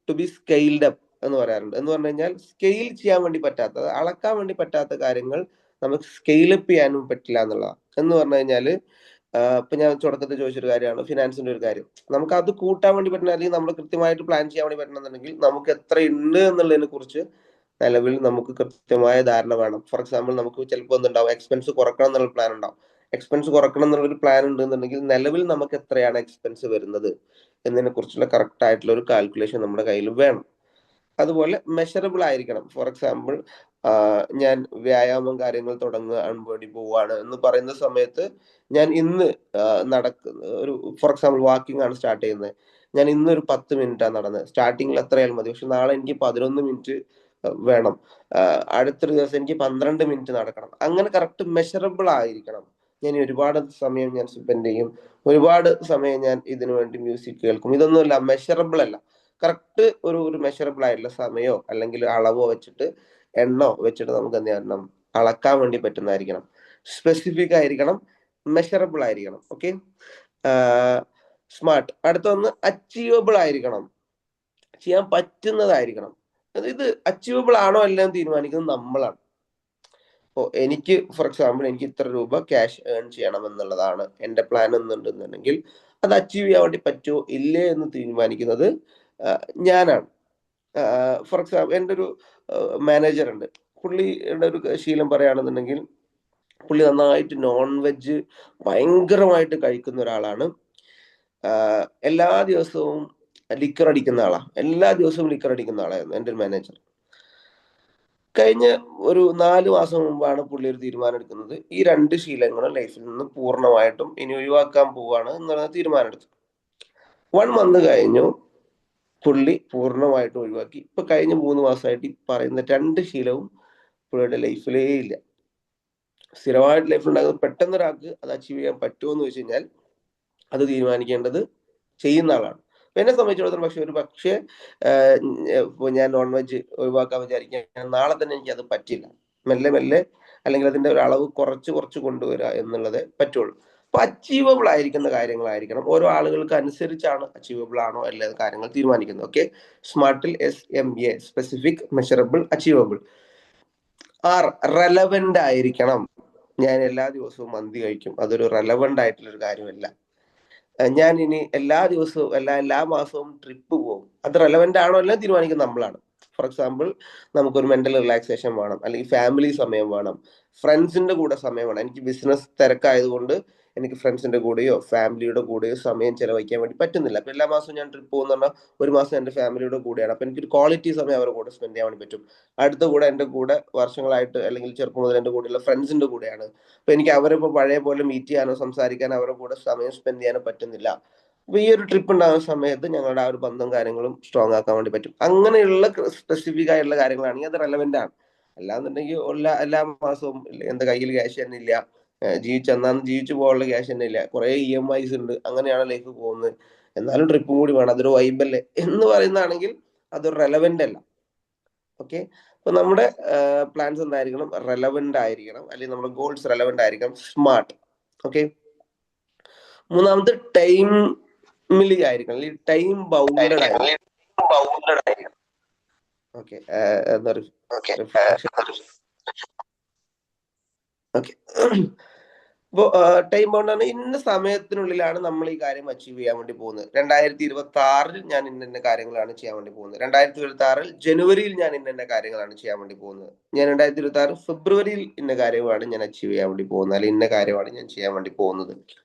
to be scaled up എന്ന് പറയാറുണ്ട്. എന്ന് പറഞ്ഞു കഴിഞ്ഞാൽ സ്കെയിൽ ചെയ്യാൻ വേണ്ടി പറ്റാത്ത, അളക്കാൻ വേണ്ടി പറ്റാത്ത കാര്യങ്ങൾ നമുക്ക് സ്കെയിൽ അപ്പ് ചെയ്യാനും പറ്റില്ല എന്നുള്ളതാണ്. എന്ന് പറഞ്ഞു കഴിഞ്ഞാല് ഇപ്പൊ ഞാൻ തുടക്കത്തിൽ ചോദിച്ചൊരു കാര്യമാണ് ഫിനാൻസിന്റെ ഒരു കാര്യം. നമുക്ക് അത് കൂട്ടാൻ വേണ്ടി പറ്റണം, അല്ലെങ്കിൽ നമ്മൾ കൃത്യമായിട്ട് പ്ലാൻ ചെയ്യാൻ വേണ്ടി പറ്റണമെന്നുണ്ടെങ്കിൽ നമുക്ക് എത്ര ഉണ്ട് എന്നുള്ളതിനെ കുറിച്ച് നിലവിൽ നമുക്ക് കൃത്യമായ ധാരണ വേണം. ഫോർ എക്സാമ്പിൾ നമുക്ക് ചിലപ്പോൾ എന്തുണ്ടാവും, എക്സ്പെൻസ് കുറക്കണം എന്നുള്ള പ്ലാൻ ഉണ്ടാവും. എക്സ്പെൻസ് കുറക്കണം എന്നുള്ളൊരു പ്ലാൻ ഉണ്ടെന്നുണ്ടെങ്കിൽ നിലവിൽ നമുക്ക് എത്രയാണ് എക്സ്പെൻസ് വരുന്നത് എന്നതിനെ കുറിച്ചുള്ള കറക്റ്റ് ആയിട്ടുള്ള ഒരു കാൽക്കുലേഷൻ നമ്മുടെ കയ്യിൽ വേണം. അതുപോലെ മെഷറബിൾ ആയിരിക്കണം. ഫോർ എക്സാമ്പിൾ ഞാൻ വ്യായാമം കാര്യങ്ങൾ തുടങ്ങാൻ വേണ്ടി പോവാണ് എന്ന് പറയുന്ന സമയത്ത് ഞാൻ ഇന്ന് ഒരു ഫോർ എക്സാമ്പിൾ വാക്കിംഗ് ആണ് സ്റ്റാർട്ട് ചെയ്യുന്നത്, ഞാൻ ഇന്ന് ഒരു 10 മിനിറ്റാണ് നടന്നത്. സ്റ്റാർട്ടിങ്ങിൽ എത്രയായാലും മതി, പക്ഷെ നാളെ എനിക്ക് 11 മിനിറ്റ് വേണം, അടുത്തൊരു ദിവസം എനിക്ക് 12 മിനിറ്റ് നടക്കണം. അങ്ങനെ കറക്റ്റ് മെഷറബിൾ ആയിരിക്കണം. ഞാൻ ഒരുപാട് സമയം ഞാൻ സ്പെൻഡ് ചെയ്യും, ഒരുപാട് സമയം ഞാൻ ഇതിനു വേണ്ടി മ്യൂസിക് കേൾക്കും, ഇതൊന്നുമല്ല, മെഷറബിൾ അല്ല. കറക്റ്റ് ഒരു മെഷറബിൾ ആയിട്ടുള്ള സമയമോ അല്ലെങ്കിൽ അളവോ വെച്ചിട്ട് എണ്ണോ വെച്ചിട്ട് നമുക്ക് എന്ത് ചെയ്യണം, അളക്കാൻ വേണ്ടി പറ്റുന്നതായിരിക്കണം. സ്പെസിഫിക് ആയിരിക്കണം, മെഷറബിൾ ആയിരിക്കണം. Okay, smart. അടുത്തൊന്ന് അച്ചീവബിൾ ആയിരിക്കണം, ചെയ്യാൻ പറ്റുന്നതായിരിക്കണം. ഇത് അച്ചീവബിൾ ആണോ അല്ലെന്ന് തീരുമാനിക്കുന്നത് നമ്മളാണ്. ഇപ്പോൾ എനിക്ക് ഫോർ എക്സാമ്പിൾ എനിക്ക് ഇത്ര രൂപ ക്യാഷ് ഏൺ ചെയ്യണം എന്നുള്ളതാണ് എൻ്റെ പ്ലാൻ എന്നുണ്ടെന്നുണ്ടെങ്കിൽ അത് അച്ചീവ് ചെയ്യാൻ വേണ്ടി പറ്റുമോ ഇല്ലേ എന്ന് തീരുമാനിക്കുന്നത് ഞാനാണ്. ഫോർ എക്സാമ്പിൾ എൻ്റെ ഒരു മാനേജർ ഉണ്ട്, പുള്ളിയുടെ ഒരു ശീലം പറയുകയാണെന്നുണ്ടെങ്കിൽ പുള്ളി നന്നായിട്ട് നോൺ വെജ് ഭയങ്കരമായിട്ട് കഴിക്കുന്ന ഒരാളാണ്. എല്ലാ ദിവസവും ലിക്കർ അടിക്കുന്ന ആളാണ്. എല്ലാ ദിവസവും ലിക്കർ അടിക്കുന്ന ആളായിരുന്നു എൻ്റെ ഒരു മാനേജർ. കഴിഞ്ഞ ഒരു 4 മാസം മുമ്പാണ് പുള്ളി ഒരു തീരുമാനം എടുക്കുന്നത്. ഈ 2 ശീലങ്ങളും ലൈഫിൽ നിന്ന് പൂർണ്ണമായിട്ടും ഇനി ഒഴിവാക്കാൻ പോവാണ് എന്നുള്ള തീരുമാനം എടുത്തു. 1 മന്ത് കഴിഞ്ഞു, പുള്ളി പൂർണ്ണമായിട്ടും ഒഴിവാക്കി. ഇപ്പൊ കഴിഞ്ഞ 3 മാസമായിട്ട് ഈ പറയുന്ന 2 ശീലവും പുള്ളിയുടെ ലൈഫിലേ ഇല്ല. സ്ഥിരമായിട്ട് ലൈഫിൽ ഉണ്ടാകുന്നത് പെട്ടെന്ന് ഒരാൾക്ക് അത് അച്ചീവ് ചെയ്യാൻ പറ്റുമോ എന്ന് വെച്ച് കഴിഞ്ഞാൽ അത് തീരുമാനിക്കേണ്ടത് ചെയ്യുന്ന ആളാണ്. എന്നെ സംബന്ധിച്ചിടത്തോളം പക്ഷേ ഇപ്പോൾ ഞാൻ നോൺ വെജ് ഒഴിവാക്കാൻ വിചാരിക്കാൻ നാളെ തന്നെ എനിക്ക് അത് പറ്റില്ല. മെല്ലെ അല്ലെങ്കിൽ അതിന്റെ ഒരു അളവ് കുറച്ച് കൊണ്ടുവരിക എന്നുള്ളതേ പറ്റുള്ളൂ. അപ്പൊ അച്ചീവബിൾ ആയിരിക്കുന്ന കാര്യങ്ങളായിരിക്കണം. ഓരോ ആളുകൾക്ക് അനുസരിച്ചാണ് അച്ചീവബിൾ ആണോ അല്ലാതെ കാര്യങ്ങൾ തീരുമാനിക്കുന്നത്. ഓക്കെ, സ്മാർട്ടിൽ SMA specific, measurable, achievable. Relevant ആയിരിക്കണം. ഞാൻ എല്ലാ ദിവസവും മന്തി കഴിക്കും, അതൊരു റെലവെന്റ് ആയിട്ടുള്ള ഒരു കാര്യമല്ല. ഞാൻ ഇനി എല്ലാ ദിവസവും എല്ലാ മാസവും ട്രിപ്പ് പോകും, അത് റെലവെന്റ് ആണോ എല്ലാം തീരുമാനിക്കുന്നത് നമ്മളാണ്. ഫോർ എക്സാമ്പിൾ, നമുക്കൊരു മെന്റൽ റിലാക്സേഷൻ വേണം, അല്ലെങ്കിൽ ഫാമിലി സമയം വേണം, ഫ്രണ്ട്സിന്റെ കൂടെ സമയം വേണം. എനിക്ക് ബിസിനസ് തിരക്കായതുകൊണ്ട് എനിക്ക് ഫ്രണ്ട്സിന്റെ കൂടെയോ ഫാമിലിയുടെ കൂടെയോ സമയം ചെലവഴിക്കാൻ വേണ്ടി പറ്റുന്നില്ല. അപ്പൊ എല്ലാ മാസവും ഞാൻ ട്രിപ്പ് പോകുന്ന പറഞ്ഞാൽ ഒരു മാസം എൻ്റെ ഫാമിലിയുടെ കൂടെയാണ്. അപ്പൊ എനിക്കൊരു ക്വാളിറ്റി സമയം അവരുടെ കൂടെ സ്പെൻഡ് ചെയ്യാൻ വേണ്ടി പറ്റും. അടുത്ത കൂടെ എൻ്റെ കൂടെ വർഷങ്ങളായിട്ട് അല്ലെങ്കിൽ ചെറുപ്പം മുതൽ എൻ്റെ കൂടെയുള്ള ഫ്രണ്ട്സിന്റെ കൂടെയാണ്. അപ്പൊ എനിക്ക് അവരെ ഇപ്പോൾ പഴയ പോലെ മീറ്റ് ചെയ്യാനോ സംസാരിക്കാനോ അവരുടെ കൂടെ സമയം സ്പെൻഡ് ചെയ്യാനോ പറ്റുന്നില്ല. അപ്പൊ ഈ ഒരു ട്രിപ്പ് ഉണ്ടാകുന്ന സമയത്ത് ഞങ്ങളുടെ ആ ഒരു ബന്ധം കാര്യങ്ങളും സ്ട്രോങ് ആക്കാൻ വേണ്ടി പറ്റും. അങ്ങനെയുള്ള സ്പെസിഫിക് ആയിട്ടുള്ള കാര്യങ്ങളാണെങ്കിൽ അത് റെലവെന്റ് ആണ്. അല്ലാന്നുണ്ടെങ്കിൽ എല്ലാ മാസവും എന്റെ കയ്യിൽ ക്യാഷ് തന്നെ ഇല്ല, അന്നാന്ന് ജീവിച്ചു പോകാനുള്ള ക്യാഷ് തന്നെ ഇല്ല, കുറെ EMIs ഉണ്ട്, അങ്ങനെയാണ് ലൈഫ് പോകുന്നത്, എന്നാലും ട്രിപ്പും കൂടി വേണം, അതൊരു വൈബല്ലേ എന്ന് പറയുന്നതാണെങ്കിൽ അതൊരു റെലവെന്റ് അല്ല. ഓക്കെ, അപ്പൊ നമ്മുടെ പ്ലാൻസ് എന്തായിരിക്കണം? റെലവെന്റ് ആയിരിക്കണം, അല്ലെങ്കിൽ നമ്മുടെ ഗോൾസ് റെലവെന്റ് ആയിരിക്കണം, സ്മാർട്ട്. ഓക്കെ, മൂന്നാമത് ടൈമിലി ആയിരിക്കണം, അല്ലെങ്കിൽ ടൈം ബൗണ്ടഡ് ആയിരിക്കണം. Okay, okay. ഇപ്പോ ടൈം ബൗണ്ടാണ്, ഇന്ന സമയത്തിനുള്ളിലാണ് നമ്മൾ ഈ കാര്യം അച്ചീവ് ചെയ്യാൻ വേണ്ടി പോകുന്നത്. 2026 ഞാൻ ഇന്ന കാര്യങ്ങളാണ് ചെയ്യാൻ വേണ്ടി പോകുന്നത്. 2026 ജനുവരിയിൽ ഞാൻ ഇന്ന കാര്യങ്ങളാണ് ചെയ്യാൻ വേണ്ടി പോകുന്നത്. ഞാൻ 2026 ഫെബ്രുവരിയിൽ ഇന്ന കാര്യമാണ് ഞാൻ അച്ചീവ് ചെയ്യാൻ വേണ്ടി പോകുന്നത്, അല്ലെങ്കിൽ ഇന്ന കാര്യമാണ് ഞാൻ ചെയ്യാൻ വേണ്ടി പോകുന്നത്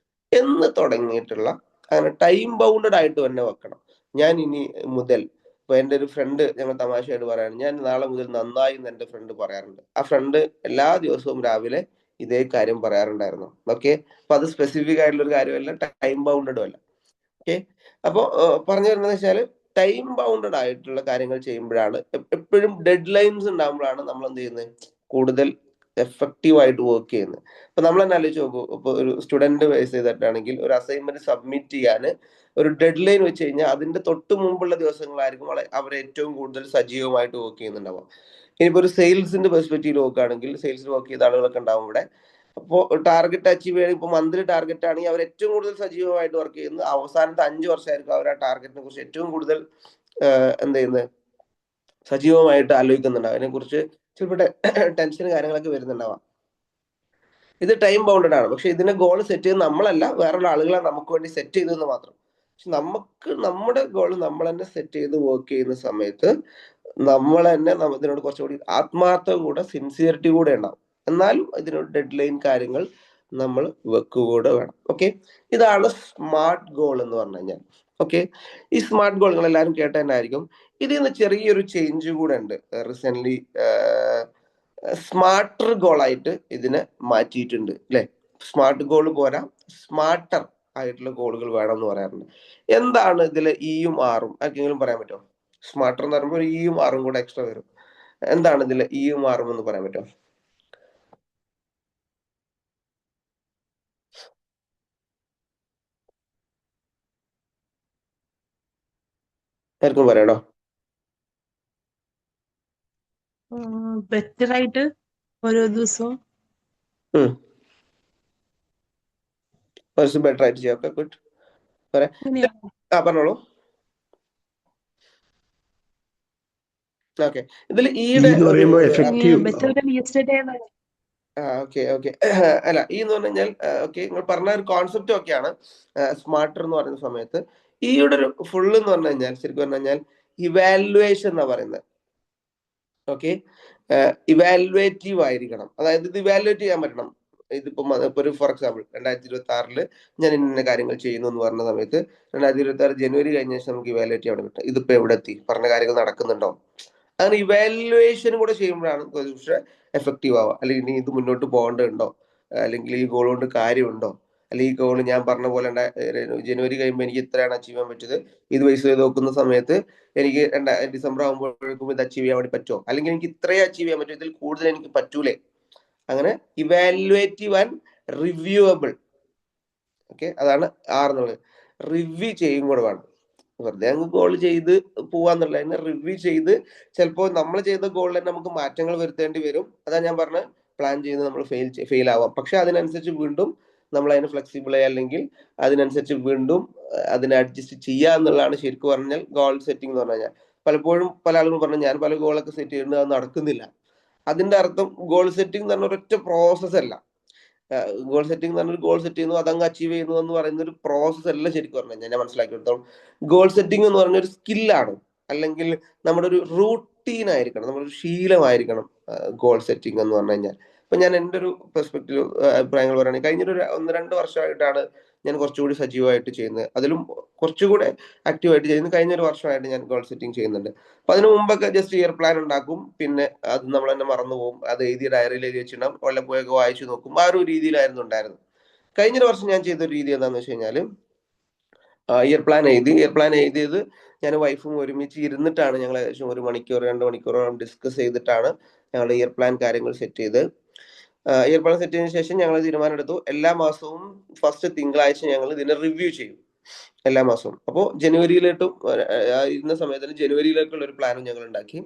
എന്ന് തുടങ്ങിയിട്ടുള്ള അങ്ങനെ ടൈം ബൗണ്ടഡ് ആയിട്ട് തന്നെ വെക്കണം. ഞാൻ ഇനി മുതൽ, ഇപ്പൊ എൻ്റെ ഒരു ഫ്രണ്ട് ഞങ്ങൾ തമാശയായിട്ട് പറയാണ്, ഞാൻ നാളെ മുതൽ നന്നായി എന്ന് എൻ്റെ ഫ്രണ്ട് പറയാറുണ്ട്. ആ ഫ്രണ്ട് എല്ലാ ദിവസവും രാവിലെ ഇതേ കാര്യം പറയാറുണ്ടായിരുന്നു. ഓക്കെ, അപ്പൊ അത് സ്പെസിഫിക് ആയിട്ടുള്ള ഒരു കാര്യമല്ല, ടൈം ബൗണ്ടഡും അല്ല. ഓക്കെ, അപ്പൊ പറഞ്ഞു വരുന്നത് വെച്ചാൽ ടൈം ബൗണ്ടഡ് ആയിട്ടുള്ള കാര്യങ്ങൾ ചെയ്യുമ്പോഴാണ്, എപ്പോഴും ഡെഡ് ലൈൻസ് ഉണ്ടാകുമ്പോഴാണ് നമ്മൾ എന്ത് ചെയ്യുന്നത്, കൂടുതൽ എഫക്റ്റീവ് ആയിട്ട് വർക്ക് ചെയ്യുന്നത്. അപ്പൊ നമ്മൾ തന്നെ ആലോചിച്ച് നോക്കൂ, ഇപ്പൊ ഒരു സ്റ്റുഡന്റ് ബേസ് ചെയ്തിട്ടാണെങ്കിൽ ഒരു അസൈൻമെന്റ് സബ്മിറ്റ് ചെയ്യാൻ ഒരു ഡെഡ് ലൈൻ വെച്ച് കഴിഞ്ഞാൽ അതിന്റെ തൊട്ട് മുമ്പുള്ള ദിവസങ്ങളായിരിക്കും അവർ ഏറ്റവും കൂടുതൽ സജീവമായിട്ട് വർക്ക് ചെയ്യുന്നുണ്ടാവുക. ഇനിയിപ്പോ ഒരു സെയിൽസിന്റെ പെർസ്പെക്റ്റീവ് നോക്കുകയാണെങ്കിൽ സെയിൽസിൽ വർക്ക് ചെയ്ത ആളുകളൊക്കെ ഉണ്ടാവും ഇവിടെ. അപ്പോൾ ടാർഗറ്റ് അച്ചീവ് ചെയ്യണം, ഇപ്പൊ മന്ത്ലി ടാർഗറ്റ് ആണെങ്കിൽ അവർ ഏറ്റവും കൂടുതൽ സജീവമായിട്ട് വർക്ക് ചെയ്യുന്നത് അവസാനത്തെ 5 വർഷമായിരിക്കും അവർ ആ ടാർഗറ്റിനെ കുറിച്ച് ഏറ്റവും കൂടുതൽ എന്ത് ചെയ്യുന്നത്, സജീവമായിട്ട് ആലോചിക്കുന്നുണ്ടാവും. അതിനെ കുറിച്ച് ചിലപ്പോൾ ടെൻഷനും കാര്യങ്ങളൊക്കെ വരുന്നുണ്ടാവാം. ഇത് ടൈം ബൗണ്ടഡ് ആണ്. പക്ഷെ ഇതിനെ ഗോൾ സെറ്റ് ചെയ്ത് നമ്മളല്ല, വേറെയുള്ള ആളുകളെ നമുക്ക് വേണ്ടി സെറ്റ് ചെയ്തെന്ന് മാത്രം. പക്ഷെ നമുക്ക് നമ്മുടെ ഗോൾ നമ്മൾ തന്നെ സെറ്റ് ചെയ്ത് വർക്ക് ചെയ്യുന്ന സമയത്ത് നമ്മൾ തന്നെ ഇതിനോട് കുറച്ചുകൂടി ആത്മാർത്ഥത കൂടെ സിൻസിയറിറ്റി കൂടെ ഉണ്ടാവും. എന്നാലും ഇതിനോട് ഡെഡ് ലൈൻ കാര്യങ്ങൾ നമ്മൾ വെക്കുക വേണം. ഓക്കെ, ഇതാണ് സ്മാർട്ട് ഗോൾ എന്ന് പറഞ്ഞു കഴിഞ്ഞാൽ. ഓക്കെ, ഈ സ്മാർട്ട് ഗോൾ നിങ്ങൾ എല്ലാവരും കേട്ട തന്നെ ആയിരിക്കും. ഇതിൽ നിന്ന് ചെറിയൊരു ചേഞ്ച് കൂടെ ഉണ്ട്. റീസെന്റ് സ്മാർട്ടർ ഗോളായിട്ട് ഇതിനെ മാറ്റിയിട്ടുണ്ട് അല്ലെ. സ്മാർട്ട് ഗോൾ പോരാ, സ്മാർട്ടർ ആയിട്ടുള്ള ഗോളുകൾ വേണം എന്ന് പറയാറുണ്ട്. എന്താണ് ഇതിലെ ഇയും ആറും ആർക്കെങ്കിലും പറയാൻ പറ്റുമോ? സ്മാർട്ടർ എന്ന് പറയുമ്പോൾ ഒരു ഇയും ആറും കൂടെ എക്സ്ട്രാ വരും. എന്താണ് ഇതിലെ ഇയും ആറും എന്ന് പറയാൻ പറ്റുമോ? ആർക്കും പറയാടോ? ബെറ്റർ ആയിട്ട് ഓരോ ദിവസവും ബെറ്റർ ആയിട്ട് ചെയ്യാം. Okay, good. പറഞ്ഞോളൂ. ഓക്കെ, ഇതിൽ ഈയുടെ ഓക്കെ അല്ല, ഈ എന്ന് പറഞ്ഞു കഴിഞ്ഞാൽ ഓക്കെ നിങ്ങൾ പറഞ്ഞ ഒരു കോൺസെപ്റ്റ് ഒക്കെയാണ് സ്മാർട്ടർ എന്ന് പറയുന്ന സമയത്ത്. ഈയുടെ ഒരു ഫുള്ള് എന്ന് പറഞ്ഞു കഴിഞ്ഞാൽ ശരിക്കും പറഞ്ഞു കഴിഞ്ഞാൽ ഇവാലുവേഷൻ എന്നാ പറയുന്നത്. ഓക്കെ, ഇവാലുവേറ്റീവ് ആയിരിക്കണം. അതായത് ഇത് ഇവാലുവേറ്റ് ചെയ്യാൻ പറ്റണം. ഇതിപ്പോ ഇപ്പൊ ഒരു ഫോർ എക്സാമ്പിൾ 2026 ഞാൻ ഇന്ന കാര്യങ്ങൾ ചെയ്യുന്നു എന്ന് പറഞ്ഞ സമയത്ത് 2026 ജനുവരി കഴിഞ്ഞ ശേഷം നമുക്ക് ഇവാലുവേറ്റ് ചെയ്യാൻ പറ്റും ഇതിപ്പോ എവിടെ എത്തി, പറഞ്ഞ കാര്യങ്ങൾ നടക്കുന്നുണ്ടോ. അങ്ങനെ ഇവാലുവേഷൻ കൂടെ ചെയ്യുമ്പോഴാണ് കുറച്ച് എഫക്റ്റീവ് ആവുക. അല്ലെങ്കിൽ ഇനി ഇത് മുന്നോട്ട് പോകേണ്ടതുണ്ടോ, അല്ലെങ്കിൽ ഈ ഗോൾ കൊണ്ട് കാര്യമുണ്ടോ, അല്ലെങ്കിൽ ഈ ഗോൾ ഞാൻ പറഞ്ഞ പോലെ ജനുവരി കഴിയുമ്പോൾ എനിക്ക് ഇത്രയാണ് അച്ചീവ് ചെയ്യാൻ പറ്റിയത്, ഇത് ബേസ് ചെയ്ത് നോക്കുന്ന സമയത്ത് എനിക്ക് ഡിസംബർ ആകുമ്പോഴേക്കും ഇത് അച്ചീവ് ചെയ്യാൻ വേണ്ടി പറ്റുമോ, അല്ലെങ്കിൽ എനിക്ക് ഇത്രയും അച്ചീവ് ചെയ്യാൻ പറ്റും, ഇതിൽ കൂടുതൽ എനിക്ക് പറ്റൂലേ. അങ്ങനെ ഇവാലുവേറ്റീവ് ആൻഡ് റിവ്യൂവബിൾ. ഓക്കെ, അതാണ് എന്നുള്ളത്. റിവ്യൂ ചെയ്യും കൂടെ വേണം. വെറുതെ അങ്ങ് ഗോൾ ചെയ്ത് പോവാന്നുള്ള അതിനെ റിവ്യൂ ചെയ്ത് ചിലപ്പോൾ നമ്മൾ ചെയ്ത ഗോളിൽ തന്നെ നമുക്ക് മാറ്റങ്ങൾ വരുത്തേണ്ടി വരും. അതാണ് ഞാൻ പറഞ്ഞ പ്ലാൻ ചെയ്ത് നമ്മൾ ഫെയിൽ ആവാം. പക്ഷെ അതിനനുസരിച്ച് വീണ്ടും നമ്മൾ അതിന് ഫ്ലെക്സിബിൾ ആയി, അല്ലെങ്കിൽ അതിനനുസരിച്ച് വീണ്ടും അതിനെ അഡ്ജസ്റ്റ് ചെയ്യുക എന്നുള്ളതാണ് ശരിക്കും പറഞ്ഞാൽ ഗോൾ സെറ്റിംഗ് എന്ന് പറഞ്ഞു കഴിഞ്ഞാൽ. പലപ്പോഴും പല ആളുകളും പറഞ്ഞു ഞാൻ പല ഗോളൊക്കെ സെറ്റ് ചെയ്യുന്നത് അത് നടക്കുന്നില്ല. അതിന്റെ അർത്ഥം ഗോൾ സെറ്റിംഗ് എന്ന് പറഞ്ഞ ഒരൊറ്റ പ്രോസസ് അല്ല. ഗോൾ സെറ്റിംഗ് എന്ന് പറഞ്ഞൊരു ഗോൾ സെറ്റ് ചെയ്യുന്നു അതങ്ങ് അച്ചീവ് ചെയ്യുന്നു എന്ന് പറയുന്ന ഒരു പ്രോസസ് അല്ല ശരിക്കും പറഞ്ഞു കഴിഞ്ഞാൽ. ഞാൻ മനസ്സിലാക്കിയെടുത്തോളം ഗോൾ സെറ്റിംഗ് എന്ന് പറഞ്ഞൊരു സ്കില്ലാണ്, അല്ലെങ്കിൽ നമ്മുടെ ഒരു റൂട്ടീൻ ആയിരിക്കണം, നമ്മുടെ ഒരു ശീലമായിരിക്കണം ഗോൾ സെറ്റിംഗ് എന്ന് പറഞ്ഞു കഴിഞ്ഞാൽ. ഇപ്പൊ ഞാൻ എൻ്റെ ഒരു പെർസ്പെക്റ്റീവ് അഭിപ്രായങ്ങൾ പറയുകയാണെങ്കിൽ കഴിഞ്ഞൊരു 1-2 വർഷമായിട്ടാണ് ഞാൻ കുറച്ചുകൂടി സജീവമായിട്ട് ചെയ്യുന്നത്. അതിലും കുറച്ചുകൂടെ ആക്റ്റീവായിട്ട് ചെയ്യുന്നത് കഴിഞ്ഞൊരു വർഷമായിട്ട് ഞാൻ ഗോൾ സെറ്റിംഗ് ചെയ്യുന്നുണ്ട്. അപ്പൊ അതിന് മുമ്പൊക്കെ ജസ്റ്റ് ഇയർ പ്ലാൻ ഉണ്ടാക്കും, പിന്നെ അത് നമ്മൾ തന്നെ മറന്നുപോകും, അത് എഴുതി ഡയറിയിൽ എഴുതി വെച്ചിട്ടുണ്ടാവും, വല്ലപ്പോഴൊക്കെ വായിച്ചു നോക്കും. ആ ഒരു രീതിയിലായിരുന്നു ഉണ്ടായിരുന്നത്. കഴിഞ്ഞൊരു വർഷം ഞാൻ ചെയ്തൊരു രീതി എന്താണെന്ന് വെച്ച് കഴിഞ്ഞാൽ ഇയർ പ്ലാൻ എഴുതിയത് ഞാൻ വൈഫും ഒരുമിച്ച് ഇരുന്നിട്ടാണ് ഞങ്ങൾ ഏകദേശം 1 മണിക്കൂർ 2 മണിക്കൂറോളം ഡിസ്കസ് ചെയ്തിട്ടാണ് ഞങ്ങൾ ഇയർ പ്ലാൻ കാര്യങ്ങൾ സെറ്റ് ചെയ്ത്. ഇയർ പ്ലാൻ സെറ്റ് ചെയ്തതിനു ശേഷം ഞങ്ങൾ തീരുമാനം എടുത്തു എല്ലാ മാസവും ഫസ്റ്റ് തിങ്കളാഴ്ച ഞങ്ങൾ ഇതിനെ റിവ്യൂ ചെയ്യും എല്ലാ മാസവും. അപ്പോൾ ജനുവരിയിലോട്ടും ഇരുന്ന സമയത്തിന് ജനുവരിയിലേക്കുള്ള ഒരു പ്ലാനും ഞങ്ങൾ ഉണ്ടാക്കി.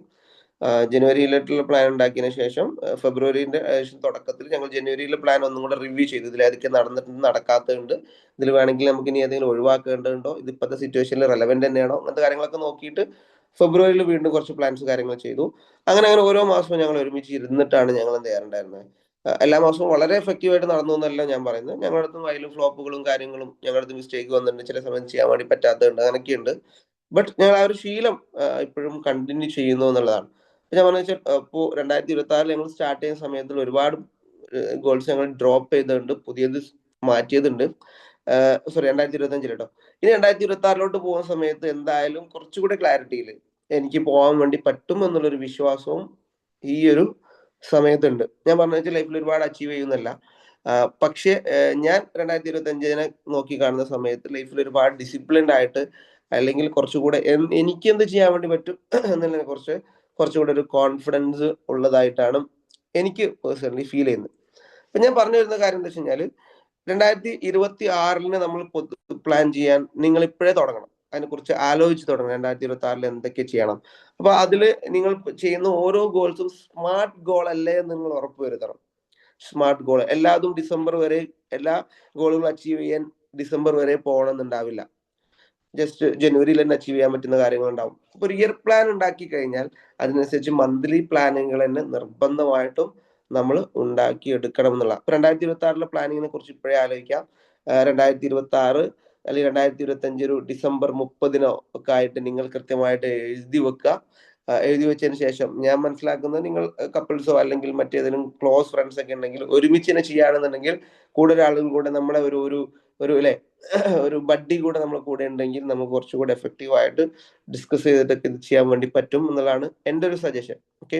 ജനുവരിയിലേക്കുള്ള പ്ലാൻ ഉണ്ടാക്കിയതിനു ശേഷം ഫെബ്രുവരിന്റെ തുടക്കത്തിൽ ഞങ്ങൾ ജനുവരിയിലെ പ്ലാൻ ഒന്നും കൂടെ റിവ്യൂ ചെയ്തു. ഇതിൽ ഏതൊക്കെ നടന്നിട്ടുണ്ട്, നടക്കാത്തതുണ്ട്, ഇതിൽ വേണമെങ്കിൽ നമുക്ക് ഇനി ഏതെങ്കിലും ഒഴിവാക്കേണ്ടതുണ്ടോ, ഇത് ഇപ്പോഴത്തെ സിറ്റുവേഷനിൽ റെലവെന്റ് തന്നെയാണോ, അങ്ങനത്തെ കാര്യങ്ങളൊക്കെ നോക്കിയിട്ട് ഫെബ്രുവരിയിൽ വീണ്ടും കുറച്ച് പ്ലാൻസ് കാര്യങ്ങൾ ചെയ്തു. അങ്ങനെ ഓരോ മാസവും ഞങ്ങൾ ഒരുമിച്ച് ഇരുന്നിട്ടാണ് ഞങ്ങൾ തയ്യാറുണ്ടായിരുന്നത്. എല്ലാ മാസവും വളരെ എഫക്റ്റീവ് ആയിട്ട് നടന്നു എന്നല്ല ഞാൻ പറയുന്നത്. ഞങ്ങളുടെ അടുത്തും അതിലും ഫ്ലോപ്പുകളും കാര്യങ്ങളും ഞങ്ങളുടെ അടുത്ത് മിസ്റ്റേക്ക് വന്നിട്ടുണ്ട്, ചില സമയം ചെയ്യാൻ വേണ്ടി പറ്റാത്തതുണ്ട്, അങ്ങനെയൊക്കെയുണ്ട്. ബട്ട് ഞങ്ങൾ ആ ഒരു ശീലം ഇപ്പോഴും കണ്ടിന്യൂ ചെയ്യുന്നു എന്നുള്ളതാണ്. ഞാൻ പറഞ്ഞു വെച്ചാൽ ഇപ്പോൾ 2026 ഞങ്ങൾ സ്റ്റാർട്ട് ചെയ്യുന്ന സമയത്തിൽ ഒരുപാട് ഗോൾസ് ഞങ്ങൾ ഡ്രോപ്പ് ചെയ്തിട്ടുണ്ട്, പുതിയത് മാറ്റിയതുണ്ട്. സോറി 2025 കേട്ടോ. ഇനി 2026 പോകുന്ന സമയത്ത് എന്തായാലും കുറച്ചുകൂടെ ക്ലാരിറ്റിയിൽ എനിക്ക് പോകാൻ വേണ്ടി പറ്റും എന്നുള്ളൊരു വിശ്വാസവും ഈ ഒരു സമയത്തുണ്ട്. ഞാൻ പറഞ്ഞു വെച്ചാൽ ലൈഫിൽ ഒരുപാട് അച്ചീവ് ചെയ്യുന്നല്ല, പക്ഷെ ഞാൻ 2025 നോക്കി കാണുന്ന സമയത്ത് ലൈഫിൽ ഒരുപാട് ഡിസിപ്ലിൻഡ് ആയിട്ട്, അല്ലെങ്കിൽ കുറച്ചുകൂടെ എനിക്ക് എന്ത് ചെയ്യാൻ വേണ്ടി പറ്റും എന്നുള്ളതിനെ കുറച്ചുകൂടെ ഒരു കോൺഫിഡൻസ് ഉള്ളതായിട്ടാണ് എനിക്ക് പേഴ്സണലി ഫീൽ ചെയ്യുന്നത്. അപ്പൊ ഞാൻ പറഞ്ഞു വരുന്ന കാര്യം എന്താ വെച്ച് കഴിഞ്ഞാൽ 2026 നമ്മൾ പ്ലാൻ ചെയ്യാൻ നിങ്ങൾ ഇപ്പോഴേ തുടങ്ങണം. അതിനെക്കുറിച്ച് ആലോചിച്ച് തുടങ്ങണം 2026 എന്തൊക്കെ ചെയ്യണം. അപ്പൊ അതിൽ നിങ്ങൾ ചെയ്യുന്ന ഓരോ ഗോൾസും സ്മാർട്ട് ഗോൾ അല്ലേ എന്ന് നിങ്ങൾ ഉറപ്പുവരുത്തണം. സ്മാർട്ട് ഗോൾ എല്ലാതും ഡിസംബർ വരെ, എല്ലാ ഗോളുകളും അച്ചീവ് ചെയ്യാൻ ഡിസംബർ വരെ പോകണമെന്നുണ്ടാവില്ല. ജസ്റ്റ് ജനുവരിയിൽ തന്നെ അച്ചീവ് ചെയ്യാൻ പറ്റുന്ന കാര്യങ്ങൾ ഉണ്ടാവും. അപ്പൊ ഒരു ഇയർ പ്ലാൻ ഉണ്ടാക്കി കഴിഞ്ഞാൽ അതിനനുസരിച്ച് മന്ത്ലി പ്ലാനുകൾ തന്നെ നിർബന്ധമായിട്ടും നമ്മൾ ഉണ്ടാക്കി എടുക്കണം എന്നുള്ള. അപ്പൊ 2026 പ്ലാനിങ്ങിനെ കുറിച്ച് ഇപ്പോഴേ ആലോചിക്കാം. 2026 അല്ലെങ്കിൽ 2025 ഒരു ഡിസംബർ 30 ഒക്കെ ആയിട്ട് നിങ്ങൾ കൃത്യമായിട്ട് എഴുതി വെക്കുക. എഴുതി വെച്ചതിന് ശേഷം ഞാൻ മനസ്സിലാക്കുന്നത് നിങ്ങൾ കപ്പിൾസോ അല്ലെങ്കിൽ മറ്റേതെങ്കിലും ക്ലോസ് ഫ്രണ്ട്സ് ഒക്കെ ഉണ്ടെങ്കിൽ ഒരുമിച്ച് തന്നെ ചെയ്യുകയാണെന്നുണ്ടെങ്കിൽ കൂടുതൽ ആളുകൾ കൂടെ നമ്മളെ ഒരു ബഡ്ഡി കൂടെ നമ്മൾ കൂടെ ഉണ്ടെങ്കിൽ നമുക്ക് കുറച്ചുകൂടെ എഫക്റ്റീവ് ആയിട്ട് ഡിസ്കസ് ചെയ്തിട്ടൊക്കെ ഇത് ചെയ്യാൻ വേണ്ടി പറ്റും എന്നുള്ളതാണ് എൻ്റെ ഒരു സജഷൻ. ഓക്കെ,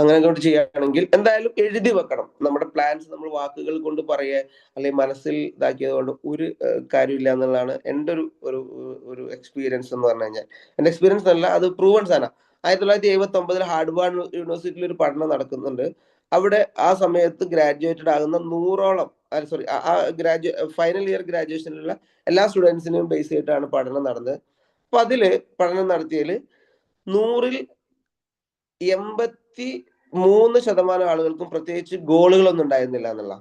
അങ്ങനെ കൊണ്ട് ചെയ്യുകയാണെങ്കിൽ എന്തായാലും എഴുതി വെക്കണം. നമ്മുടെ പ്ലാൻസ് നമ്മൾ വാക്കുകൾ കൊണ്ട് പറയുക അല്ലെങ്കിൽ മനസ്സിൽ ഇതാക്കിയത് കൊണ്ട് ഒരു കാര്യമില്ല എന്നുള്ളതാണ് എൻ്റെ ഒരു എക്സ്പീരിയൻസ് എന്ന് പറഞ്ഞു കഴിഞ്ഞാൽ. എൻ്റെ എക്സ്പീരിയൻസ് അല്ല, അത് പ്രൂവൻസ് ആണ്. 1979 ഹാർഡ്വാർഡ് യൂണിവേഴ്സിറ്റിയിൽ ഒരു പഠനം നടക്കുന്നുണ്ട്. അവിടെ ആ സമയത്ത് ഗ്രാജുവേറ്റഡ് ആകുന്ന 100ഓളം ഫൈനൽ ഇയർ ഗ്രാജുവേഷനിലുള്ള എല്ലാ സ്റ്റുഡൻസിനെയും ബേസ് ചെയ്തിട്ടാണ് പഠനം നടന്നത്. അപ്പൊ അതില് പഠനം നടത്തിയതിൽ 100ൽ 83% ആളുകൾക്കും പ്രത്യേകിച്ച് ഗോളുകളൊന്നും ഉണ്ടായിരുന്നില്ല എന്നുള്ള.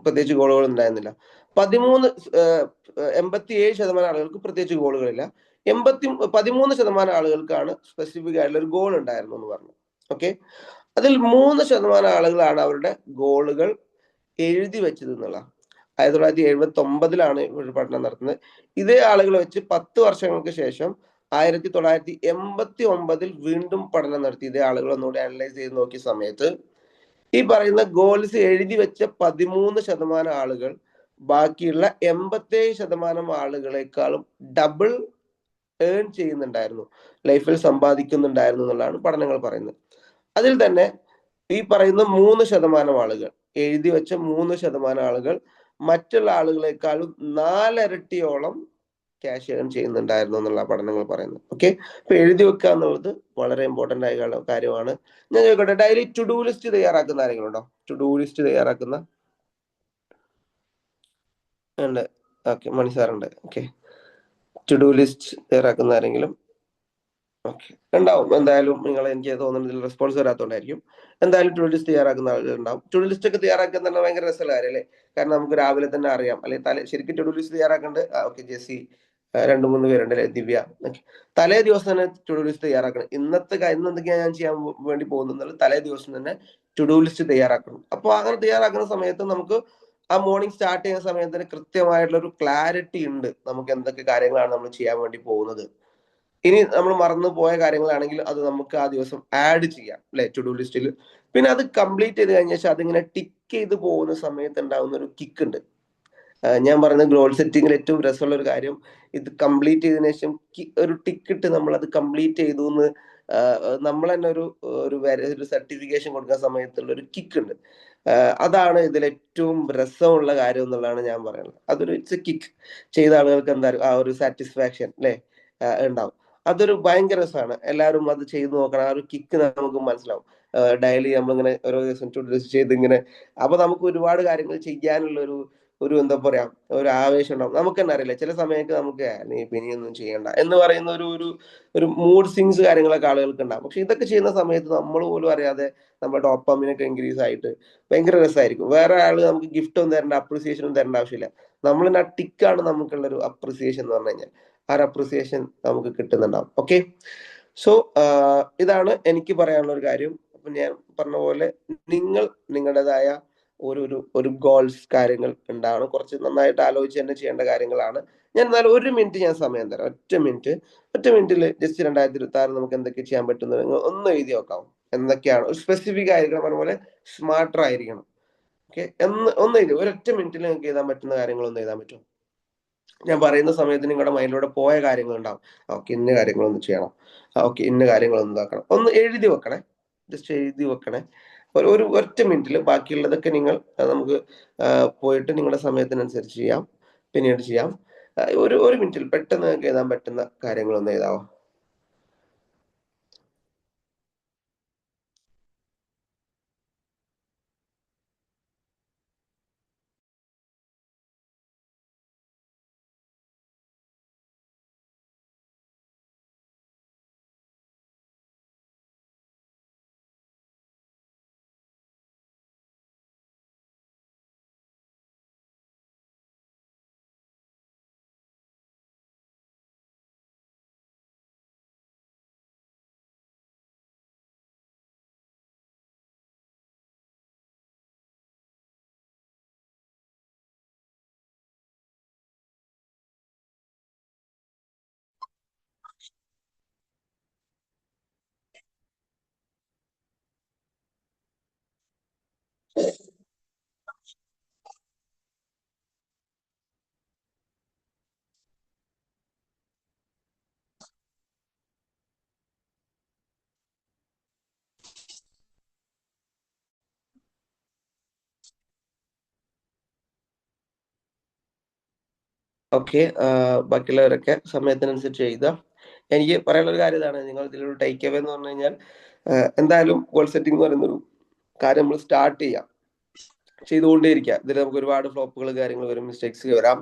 പ്രത്യേകിച്ച് ഗോളുകൾ ഉണ്ടായിരുന്നില്ല. 87% ആളുകൾക്ക് പ്രത്യേകിച്ച് ഗോളുകളില്ല. 13% ആളുകൾക്കാണ് സ്പെസിഫിക് ആയിട്ടുള്ള ഒരു ഗോൾ ഉണ്ടായിരുന്നു എന്ന് പറഞ്ഞു. ഓക്കെ, അതിൽ 3% ആളുകളാണ് അവരുടെ ഗോളുകൾ എഴുതി വെച്ചത് എന്നുള്ള. 1979 ഒരു പഠനം നടത്തുന്നത്. ഇതേ ആളുകൾ വെച്ച് 10 വർഷങ്ങൾക്ക് ശേഷം 1989 വീണ്ടും പഠനം നടത്തി ഇതേ ആളുകൾ ഒന്നുകൂടി അനലൈസ് ചെയ്ത് നോക്കിയ സമയത്ത് ഈ പറയുന്ന ഗോൾസ് എഴുതി വെച്ച 13% ആളുകൾ ബാക്കിയുള്ള 87% ആളുകളെക്കാളും ഡബിൾ ഏൺ ചെയ്യുന്നുണ്ടായിരുന്നു, ലൈഫിൽ സമ്പാദിക്കുന്നുണ്ടായിരുന്നു എന്നുള്ളതാണ് പഠനങ്ങൾ പറയുന്നത്. അതിൽ തന്നെ ഈ പറയുന്ന 3% ആളുകൾ, എഴുതി വെച്ച 3% ആളുകൾ മറ്റുള്ള ആളുകളെക്കാളും 4 ഇരട്ടിയോളം ക്യാഷ് ഏൺ ചെയ്യുന്നുണ്ടായിരുന്നു എന്നുള്ള പഠനങ്ങൾ പറയുന്നത്. ഓക്കെ, അപ്പൊ എഴുതി വെക്കുക എന്നുള്ളത് വളരെ ഇമ്പോർട്ടന്റ് ആയ കാര്യമാണ്. ഞാൻ ചോദിക്കട്ടെ, ഡെയിലി ടു ഡു ലിസ്റ്റ് തയ്യാറാക്കുന്ന ആരെങ്കിലും ഉണ്ടോ? ടു ഡു ലിസ്റ്റ് തയ്യാറാക്കുന്ന ഉണ്ട്? ഓക്കെ, മണി സാറുണ്ട്. ഓക്കെ, ടു ഡു ലിസ്റ്റ് തയ്യാറാക്കുന്ന ആരെങ്കിലും? ഓക്കെ, ഉണ്ടാവും എന്തായാലും. നിങ്ങൾ എനിക്ക് തോന്നുന്നതിൽ റെസ്പോൺസ് വരാത്തോണ്ടായിരിക്കും. എന്തായാലും ടു ലിസ്റ്റ് തയ്യാറാക്കുന്ന ആളുകൾ ഉണ്ടാവും. ടു ലിസ്റ്റ് ഒക്കെ തയ്യാറാക്കാൻ തന്നെ ഭയങ്കര രസമുള്ള കാര്യം അല്ലേ? കാരണം നമുക്ക് രാവിലെ തന്നെ അറിയാം, അല്ലെങ്കിൽ ശരിക്കും ടു ലിസ്റ്റ് തയ്യാറാക്കേണ്ടത്. ഓക്കെ, ജെസ്സി, 2-3 പേരുണ്ട് അല്ലെ, ദിവ്യ. ഓക്കെ, തലേ ദിവസം തന്നെ ടു ലിസ്റ്റ് തയ്യാറാക്കണം. ഇന്ന് എന്തൊക്കെയാണ് ഞാൻ ചെയ്യാൻ വേണ്ടി പോകുന്നത് തലേ ദിവസം തന്നെ ടു ലിസ്റ്റ് തയ്യാറാക്കണം. അപ്പൊ അങ്ങനെ തയ്യാറാക്കുന്ന സമയത്ത് നമുക്ക് ആ മോർണിംഗ് സ്റ്റാർട്ട് ചെയ്യുന്ന സമയത്ത് തന്നെ കൃത്യമായിട്ടുള്ള ഒരു ക്ലാരിറ്റി ഉണ്ട്, നമുക്ക് എന്തൊക്കെ കാര്യങ്ങളാണ് നമ്മൾ ചെയ്യാൻ വേണ്ടി പോകുന്നത്. ഇനി നമ്മൾ മറന്നു പോയ കാര്യങ്ങളാണെങ്കിൽ അത് നമുക്ക് ആ ദിവസം ആഡ് ചെയ്യാം അല്ലെ, ടു ഡു ലിസ്റ്റിൽ. പിന്നെ അത് കംപ്ലീറ്റ് ചെയ്ത് കഴിഞ്ഞ ശേഷം അതിങ്ങനെ ടിക്ക് ചെയ്ത് പോകുന്ന സമയത്ത് ഉണ്ടാവുന്ന ഒരു കിക്ക് ഉണ്ട്. ഞാൻ പറയുന്നത് ഗോൾ സെറ്റിങ്ങിൽ ഏറ്റവും രസമുള്ള ഒരു കാര്യം, ഇത് കംപ്ലീറ്റ് ചെയ്തതിനു ശേഷം ഒരു ടിക്ക് ഇട്ട് നമ്മൾ അത് കംപ്ലീറ്റ് ചെയ്തു എന്ന് നമ്മൾ തന്നെ ഒരു സർട്ടിഫിക്കേഷൻ കൊടുക്കുന്ന സമയത്തുള്ള ഒരു കിക്ക് ഉണ്ട്. അതാണ് ഇതിൽ ഏറ്റവും രസമുള്ള കാര്യം എന്നുള്ളതാണ് ഞാൻ പറയുന്നത്. അതൊരു ഇറ്റ്സ് എ കിക്ക്. ചെയ്ത ആളുകൾക്ക് എന്താ ആ ഒരു സാറ്റിസ്ഫാക്ഷൻ അല്ലെ ഉണ്ടാവും. അതൊരു ഭയങ്കര രസമാണ്. എല്ലാവരും അത് ചെയ്തു നോക്കണം. ആ ഒരു കിക്ക് നമുക്ക് മനസ്സിലാവും. ഡെയിലി നമ്മളിങ്ങനെ ഓരോ ദിവസം ടു ഡു ലിസ്റ്റ് ചെയ്ത് ഇങ്ങനെ, അപ്പൊ നമുക്ക് ഒരുപാട് കാര്യങ്ങൾ ചെയ്യാനുള്ള ഒരു എന്താ പറയാ, ഒരു ആവേശം ഉണ്ടാവും. നമുക്ക് തന്നെ അറിയില്ല, ചില സമയത്ത് നമുക്ക് നീ പിന്നെയൊന്നും ചെയ്യണ്ട എന്ന് പറയുന്ന ഒരു മൂഡ് സ്വിങ്സ് കാര്യങ്ങളൊക്കെ ആളുകൾക്ക് ഉണ്ടാവും. പക്ഷെ ഇതൊക്കെ ചെയ്യുന്ന സമയത്ത് നമ്മൾ പോലും അറിയാതെ നമ്മുടെ ഡോപ്പാമിനൊക്കെ ഇൻക്രീസ് ആയിട്ട് ഭയങ്കര രസമായിരിക്കും. വേറെ ആള് നമുക്ക് ഗിഫ്റ്റ് ഒന്നും തരേണ്ട, അപ്രിസിയേഷൻ തരേണ്ട ആവശ്യമില്ല. നമ്മൾ ആ ടിക്കാണ് നമുക്കുള്ള ഒരു അപ്രിസിയേഷൻ എന്ന് പറഞ്ഞു കഴിഞ്ഞാൽ. ആ ഒരു അപ്രിസിയേഷൻ നമുക്ക് കിട്ടുന്നുണ്ടാവും. ഓക്കെ, സോ ഇതാണ് എനിക്ക് പറയാനുള്ള ഒരു കാര്യം. അപ്പൊ ഞാൻ പറഞ്ഞ പോലെ നിങ്ങൾ നിങ്ങളുടേതായ ഒരു ഗോൾസ് കാര്യങ്ങൾ ഉണ്ടാവണം. കുറച്ച് നന്നായിട്ട് ആലോചിച്ച് തന്നെ ചെയ്യേണ്ട കാര്യങ്ങളാണ്. ഞാൻ എന്നാലും 1 മിനിറ്റ് ഞാൻ സമയം തരാം. ഒറ്റ മിനിറ്റിൽ ജസ്റ്റ് 2026 നമുക്ക് എന്തൊക്കെ ചെയ്യാൻ പറ്റുന്നത് നിങ്ങൾ ഒന്ന് എഴുതി നോക്കാം. എന്തൊക്കെയാണ് സ്പെസിഫിക് ആയിരിക്കണം, അതുപോലെ സ്മാർട്ടർ ആയിരിക്കണം. ഓക്കെ, ഒന്ന് എഴുതി ഒരൊറ്റ മിനിറ്റിൽ നിങ്ങൾക്ക് എഴുതാൻ പറ്റുന്ന കാര്യങ്ങളൊന്നും എഴുതാൻ പറ്റും. ഞാൻ പറയുന്ന സമയത്ത് നിങ്ങളുടെ മൈൻഡിലൂടെ പോയ കാര്യങ്ങൾ ഉണ്ടാവും. ഓക്കെ, ഇന്ന കാര്യങ്ങളൊന്ന് ചെയ്യണം, ഓക്കെ ഇന്ന കാര്യങ്ങളൊന്നും ഇതാക്കണം. ഒന്ന് എഴുതി വെക്കണേ, ജസ്റ്റ് എഴുതി വെക്കണേ. ഒറ്റ മിനിറ്റിൽ ബാക്കിയുള്ളതൊക്കെ നിങ്ങൾ നമുക്ക് പോയിട്ട് നിങ്ങളുടെ സമയത്തിനനുസരിച്ച് ചെയ്യാം, പിന്നീട് ചെയ്യാം. ഒരു മിനിറ്റിൽ പെട്ടെന്ന് നിങ്ങൾക്ക് എഴുതാൻ പറ്റുന്ന കാര്യങ്ങളൊന്ന് എഴുതാവോ? ഓക്കെ, ബാക്കിയുള്ളവരൊക്കെ സമയത്തിനനുസരിച്ച് എഴുതാം. എനിക്ക് പറയാനുള്ള ഒരു കാര്യം ഇതാണ്, നിങ്ങൾ ഇതിലൊരു ടേക്ക് അവേ എന്ന് പറഞ്ഞു കഴിഞ്ഞാൽ, എന്തായാലും ഗോൾ സെറ്റിംഗ് എന്ന് പറയുന്ന ഒരു കാര്യം നമ്മൾ സ്റ്റാർട്ട് ചെയ്യാം, ചെയ്തുകൊണ്ടേയിരിക്കുക. ഇതിൽ നമുക്ക് ഒരുപാട് ഫ്ലോപ്പുകൾ കാര്യങ്ങൾ വരും, മിസ്റ്റേക്സ് വരാം,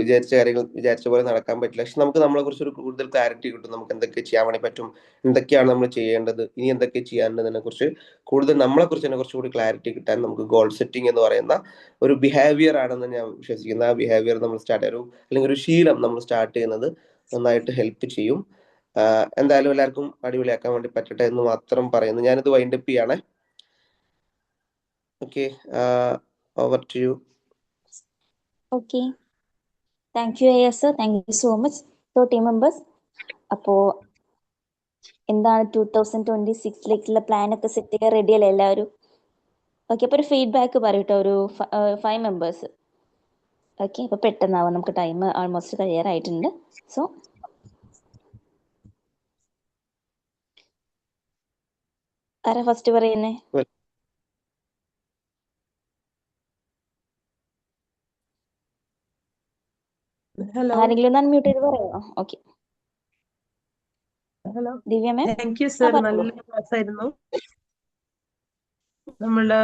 വിചാരിച്ച കാര്യങ്ങൾ വിചാരിച്ച പോലെ നടക്കാൻ പറ്റില്ല. പക്ഷെ നമുക്ക് നമ്മളെ കുറിച്ച് ഒരു കൂടുതൽ ക്ലാരിറ്റി കിട്ടും. നമുക്ക് എന്തൊക്കെ ചെയ്യാൻ വേണ്ടി പറ്റും, എന്തൊക്കെയാണ് നമ്മൾ ചെയ്യേണ്ടത്, ഇനി എന്തൊക്കെ ചെയ്യാനുള്ളതിനെ കുറിച്ച് കൂടുതൽ നമ്മളെ കുറിച്ച് തന്നെ കുറച്ചുകൂടി ക്ലാരിറ്റി കിട്ടാൻ നമുക്ക് ഗോൾ സെറ്റിംഗ് എന്ന് പറയുന്ന ഒരു ബിഹേവിയർ ആണെന്ന് ഞാൻ വിശ്വസിക്കുന്നു. ആ ബിഹേവിയർ നമ്മൾ അല്ലെങ്കിൽ ഒരു ശീലം നമ്മൾ സ്റ്റാർട്ട് ചെയ്യുന്നത് നന്നായിട്ട് ഹെൽപ്പ് ചെയ്യും. എന്തായാലും എല്ലാവർക്കും അടിപൊളിയാക്കാൻ വേണ്ടി പറ്റട്ടെ എന്ന് മാത്രം പറയുന്നു. ഞാനിത് വൈൻഡപ്പ് ചെയ്യാണ്. Okay, over to you. Okay, thank you AS sir, thank you so much. So team members, അപ്പോൾ എന്താണ് 2026 പ്ലാൻ ഒക്കെ സെറ്റ് ചെയ്യാൻ റെഡി അല്ലേ എല്ലാവരും? ഓക്കെ, അപ്പോൾ ഒരു ഫീഡ്ബാക്ക് പറയട്ടോ, ഒരു 5 മെമ്പേഴ്സ്. ഓക്കെ, അപ്പോൾ പെട്ടെന്നാവും, നമുക്ക് ടൈം ആൾമോസ്റ്റ് കഴിയാറായിട്ടുണ്ട്. സോ ആരാ ഫസ്റ്റ് പറയുന്നേ? ഹലോ ആരെങ്കിലും ഒന്ന് അൺമ്യൂട്ട് ചെയ്ത് പറയാമോ? Okay, hello Divya ma'am. Thank you sir, പറഞ്ഞോളൂ. നല്ല ക്ലാസ് ആയിരുന്നു. നമ്മള്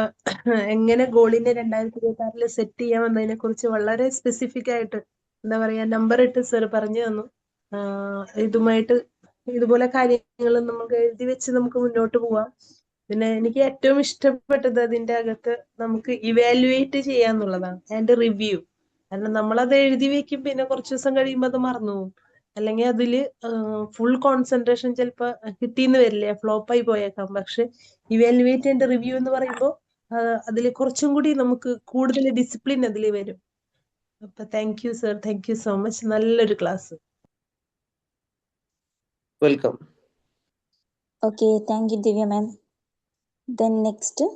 എങ്ങനെ ഗോളിനെ 2026 സെറ്റ് ചെയ്യാമെന്നതിനെ കുറിച്ച് വളരെ സ്പെസിഫിക് ആയിട്ട് എന്താ പറയാ നമ്പർ ഇട്ട് സർ പറഞ്ഞു തന്നു. ഇതുമായിട്ട് ഇതുപോലെ കാര്യങ്ങൾ നമുക്ക് എഴുതി വെച്ച് നമുക്ക് മുന്നോട്ട് പോവാം. പിന്നെ എനിക്ക് ഏറ്റവും ഇഷ്ടപ്പെട്ടത് അതിന്റെ അകത്ത് നമുക്ക് ഇവാലുവേറ്റ് ചെയ്യാന്നുള്ളതാണ്, ആൻഡ് റിവ്യൂ. കാരണം നമ്മളത് എഴുതി വെക്കും, പിന്നെ കുറച്ച് ദിവസം കഴിയുമ്പോൾ അത് മറന്നു പോകും, അല്ലെങ്കിൽ അതില് ഫുൾ കോൺസെൻട്രേഷൻ ചിലപ്പോൾ കിട്ടിയെന്ന് വരില്ല, ഫ്ലോപ്പായി പോയേക്കാം. പക്ഷെ ഇവാലുവേറ്റ് ആൻഡ് റിവ്യൂ എന്ന് പറയുമ്പോൾ അതിൽ കുറച്ചും കൂടി നമുക്ക് കൂടുതൽ ഡിസിപ്ലിൻ അതിൽ വരും. അപ്പൊ thank you sir, thank you so much, നല്ലൊരു class. Welcome. Okay, thank you Divya ma'am. Then next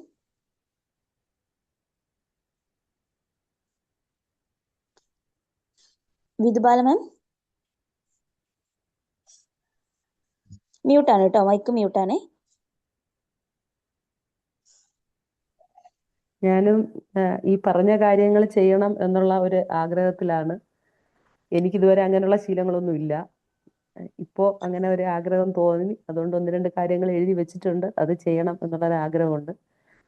Vidhubala ma'am. മ്യൂട്ടാണ് കേട്ടോ, മൈക്ക് മ്യൂട്ടാണേ. ഞാനും ഈ പറഞ്ഞ കാര്യങ്ങൾ ചെയ്യണം എന്നുള്ള ഒരു ആഗ്രഹത്തിലാണ്. എനിക്കിതുവരെ അങ്ങനെയുള്ള ശീലങ്ങളൊന്നും ഇല്ല. ഇപ്പോൾ അങ്ങനെ ഒരു ആഗ്രഹം തോന്നി, അതുകൊണ്ട് 1-2 കാര്യങ്ങൾ എഴുതി വെച്ചിട്ടുണ്ട്. അത് ചെയ്യണം എന്നുള്ളൊരു ആഗ്രഹമുണ്ട്.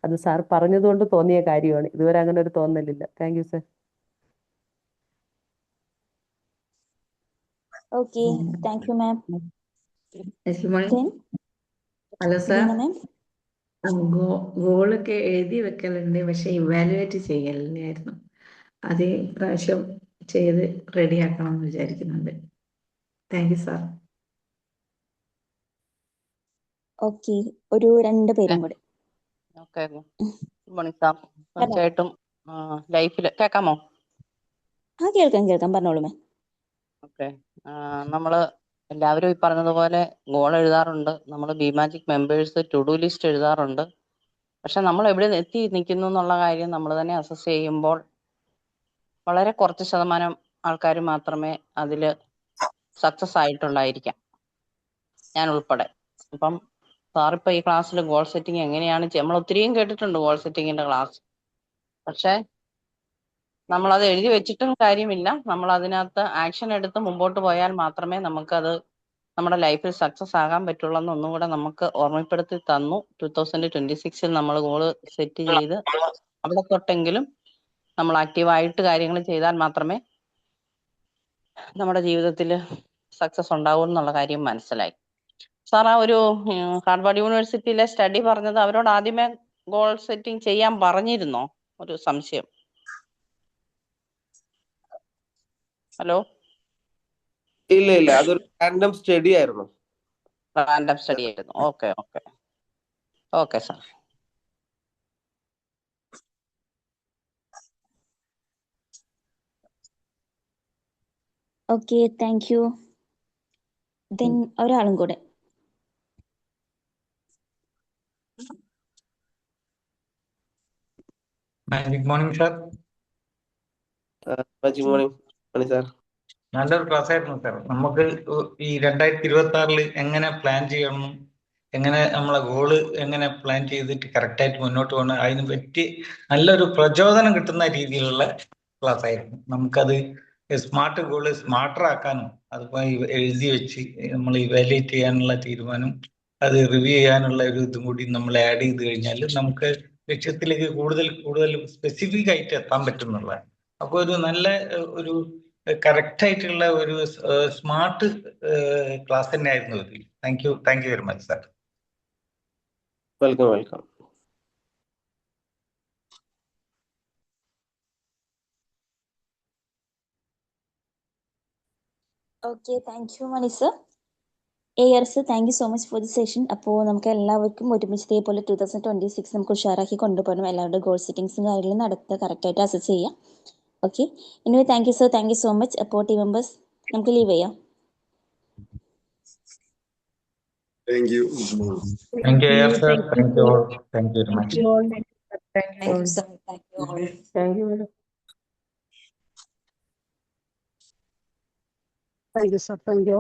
അത് സാർ പറഞ്ഞതുകൊണ്ട് തോന്നിയ കാര്യമാണ്. ഇതുവരെ അങ്ങനെ ഒരു തോന്നലില്ല. Thank you sir. Okay, thank you ma'am. Hello sir, ma'am. ഗോളൊക്കെ എഴുതി വെക്കലുണ്ട്, പക്ഷെ ഇവാലുവേറ്റ് ചെയ്യലില്ലായിരുന്നു. അത് പ്രാവശ്യം ചെയ്ത് റെഡിയാക്കണം എന്ന് വിചാരിക്കുന്നുണ്ട്. Thank you sir. ഓക്കെ, ഒരു 2 പേരും കൂടി. Okay, good morning sir. തീർച്ചയായിട്ടും ലൈഫിൽ കേൾക്കാമോ? കേൾക്കാം, പറഞ്ഞോളൂ മാം. ഓക്കെ, നമ്മൾ എല്ലാവരും ഈ പറഞ്ഞതുപോലെ ഗോൾ എഴുതാറുണ്ട്. നമ്മൾ ബിമാജിക് മെമ്പേഴ്സ് ടു ഡു ലിസ്റ്റ് എഴുതാറുണ്ട്. പക്ഷെ നമ്മൾ എവിടെ എത്തി നിൽക്കുന്നു എന്നുള്ള കാര്യം നമ്മൾ തന്നെ അസസ് ചെയ്യുമ്പോൾ വളരെ കുറച്ച് ശതമാനം ആൾക്കാർ മാത്രമേ അതിൽ സക്സസ് ആയിട്ടുണ്ടായിരിക്കാം, ഞാൻ ഉൾപ്പെടെ. അപ്പം സാറിപ്പോൾ ഈ ക്ലാസ്സിൽ ഗോൾ സെറ്റിംഗ് എങ്ങനെയാണ് നമ്മൾ ഒത്തിരിയും കേട്ടിട്ടുണ്ട് ഗോൾ സെറ്റിങ്ങിന്റെ ക്ലാസ്. പക്ഷേ നമ്മളത് എഴുതി വെച്ചിട്ടും കാര്യമില്ല, നമ്മൾ അതിനകത്ത് ആക്ഷൻ എടുത്ത് മുമ്പോട്ട് പോയാൽ മാത്രമേ നമുക്കത് നമ്മുടെ ലൈഫിൽ സക്സസ് ആകാൻ പറ്റുള്ളൂ എന്ന് ഒന്നും കൂടെ നമുക്ക് ഓർമ്മപ്പെടുത്തി തന്നു. 2026 നമ്മൾ ഗോള് സെറ്റ് ചെയ്ത് അവിടെ തൊട്ടെങ്കിലും നമ്മൾ ആക്റ്റീവായിട്ട് കാര്യങ്ങൾ ചെയ്താൽ മാത്രമേ നമ്മുടെ ജീവിതത്തിൽ സക്സസ് ഉണ്ടാവൂ എന്നുള്ള കാര്യം മനസ്സിലായി. സാർ, ആ ഒരു ഹാർവാർഡ് യൂണിവേഴ്സിറ്റിയിലെ സ്റ്റഡി പറഞ്ഞത് അവരോട് ആദ്യമേ ഗോൾ സെറ്റിംഗ് ചെയ്യാൻ പറഞ്ഞിരുന്നോ? ഒരു സംശയം. ഹലോ. ഇല്ല, അതൊരു റാൻഡം സ്റ്റഡി ആയിരുന്നു. റാൻഡം സ്റ്റഡി ആയിരുന്നു. Okay sir. Okay, thank U. Then ഒരാളും കൂടെ. Good morning sir. Morning sir. നല്ലൊരു ക്ലാസ് ആയിരുന്നു സാർ. നമുക്ക് ഈ 2026 എങ്ങനെ പ്ലാൻ ചെയ്യണം, എങ്ങനെ നമ്മളെ ഗോള് എങ്ങനെ പ്ലാൻ ചെയ്തിട്ട് കറക്റ്റായിട്ട് മുന്നോട്ട് പോകണം, അതിനെ പറ്റി നല്ലൊരു പ്രചോദനം കിട്ടുന്ന രീതിയിലുള്ള ക്ലാസ് ആയിരുന്നു. നമുക്കത് സ്മാർട്ട് ഗോള് സ്മാർട്ടർ ആക്കാനും അതുപോലെ എഴുതി വെച്ച് നമ്മൾ ഇവാലുവേറ്റ് ചെയ്യാനുള്ള തീരുമാനം, അത് റിവ്യൂ ചെയ്യാനുള്ള ഒരു ഇതും കൂടി നമ്മൾ ആഡ് ചെയ്ത് കഴിഞ്ഞാൽ നമുക്ക് ലക്ഷ്യത്തിലേക്ക് കൂടുതൽ സ്പെസിഫിക് ആയിട്ട് എത്താൻ പറ്റുന്നുള്ളതാണ്. അപ്പോൾ ഒരു നല്ല ഒരു കറക്റ്റ് ആയിട്ടുള്ള ഒരു സ്മാർട്ട് ക്ലാസ് തന്നെ ആയിരുന്നു ഇത്. Thank you very much sir. Welcome. Okay, thank you Mani sir. ARS, thank you so much for the session. അപ്പോൾ നമുക്ക് എല്ലാവർക്കും ഒരുമിച്ച് ഇതേപോലെ 2026 നമുക്ക് ഉഷാറാക്കി കൊണ്ടുപോകണം. എല്ലാവരുടെ ഗോൾ സെറ്റിംഗ്സും കാര്യങ്ങളും നടത്തുക, കറക്റ്റായിട്ട് അസസ് ചെയ്യാം. ഓക്കെ, ഇനി thank you sir, thank you so much. അപ്പോൾ ടീം മെമ്പേഴ്സ് നമുക്ക് ലീവ് ചെയ്യാം. Thank you. Thank you, sir. Thank you all. Thank you very much. Thank you thank all. U sir. Thank you all. Thank you madam. Thank you sir. Thank U.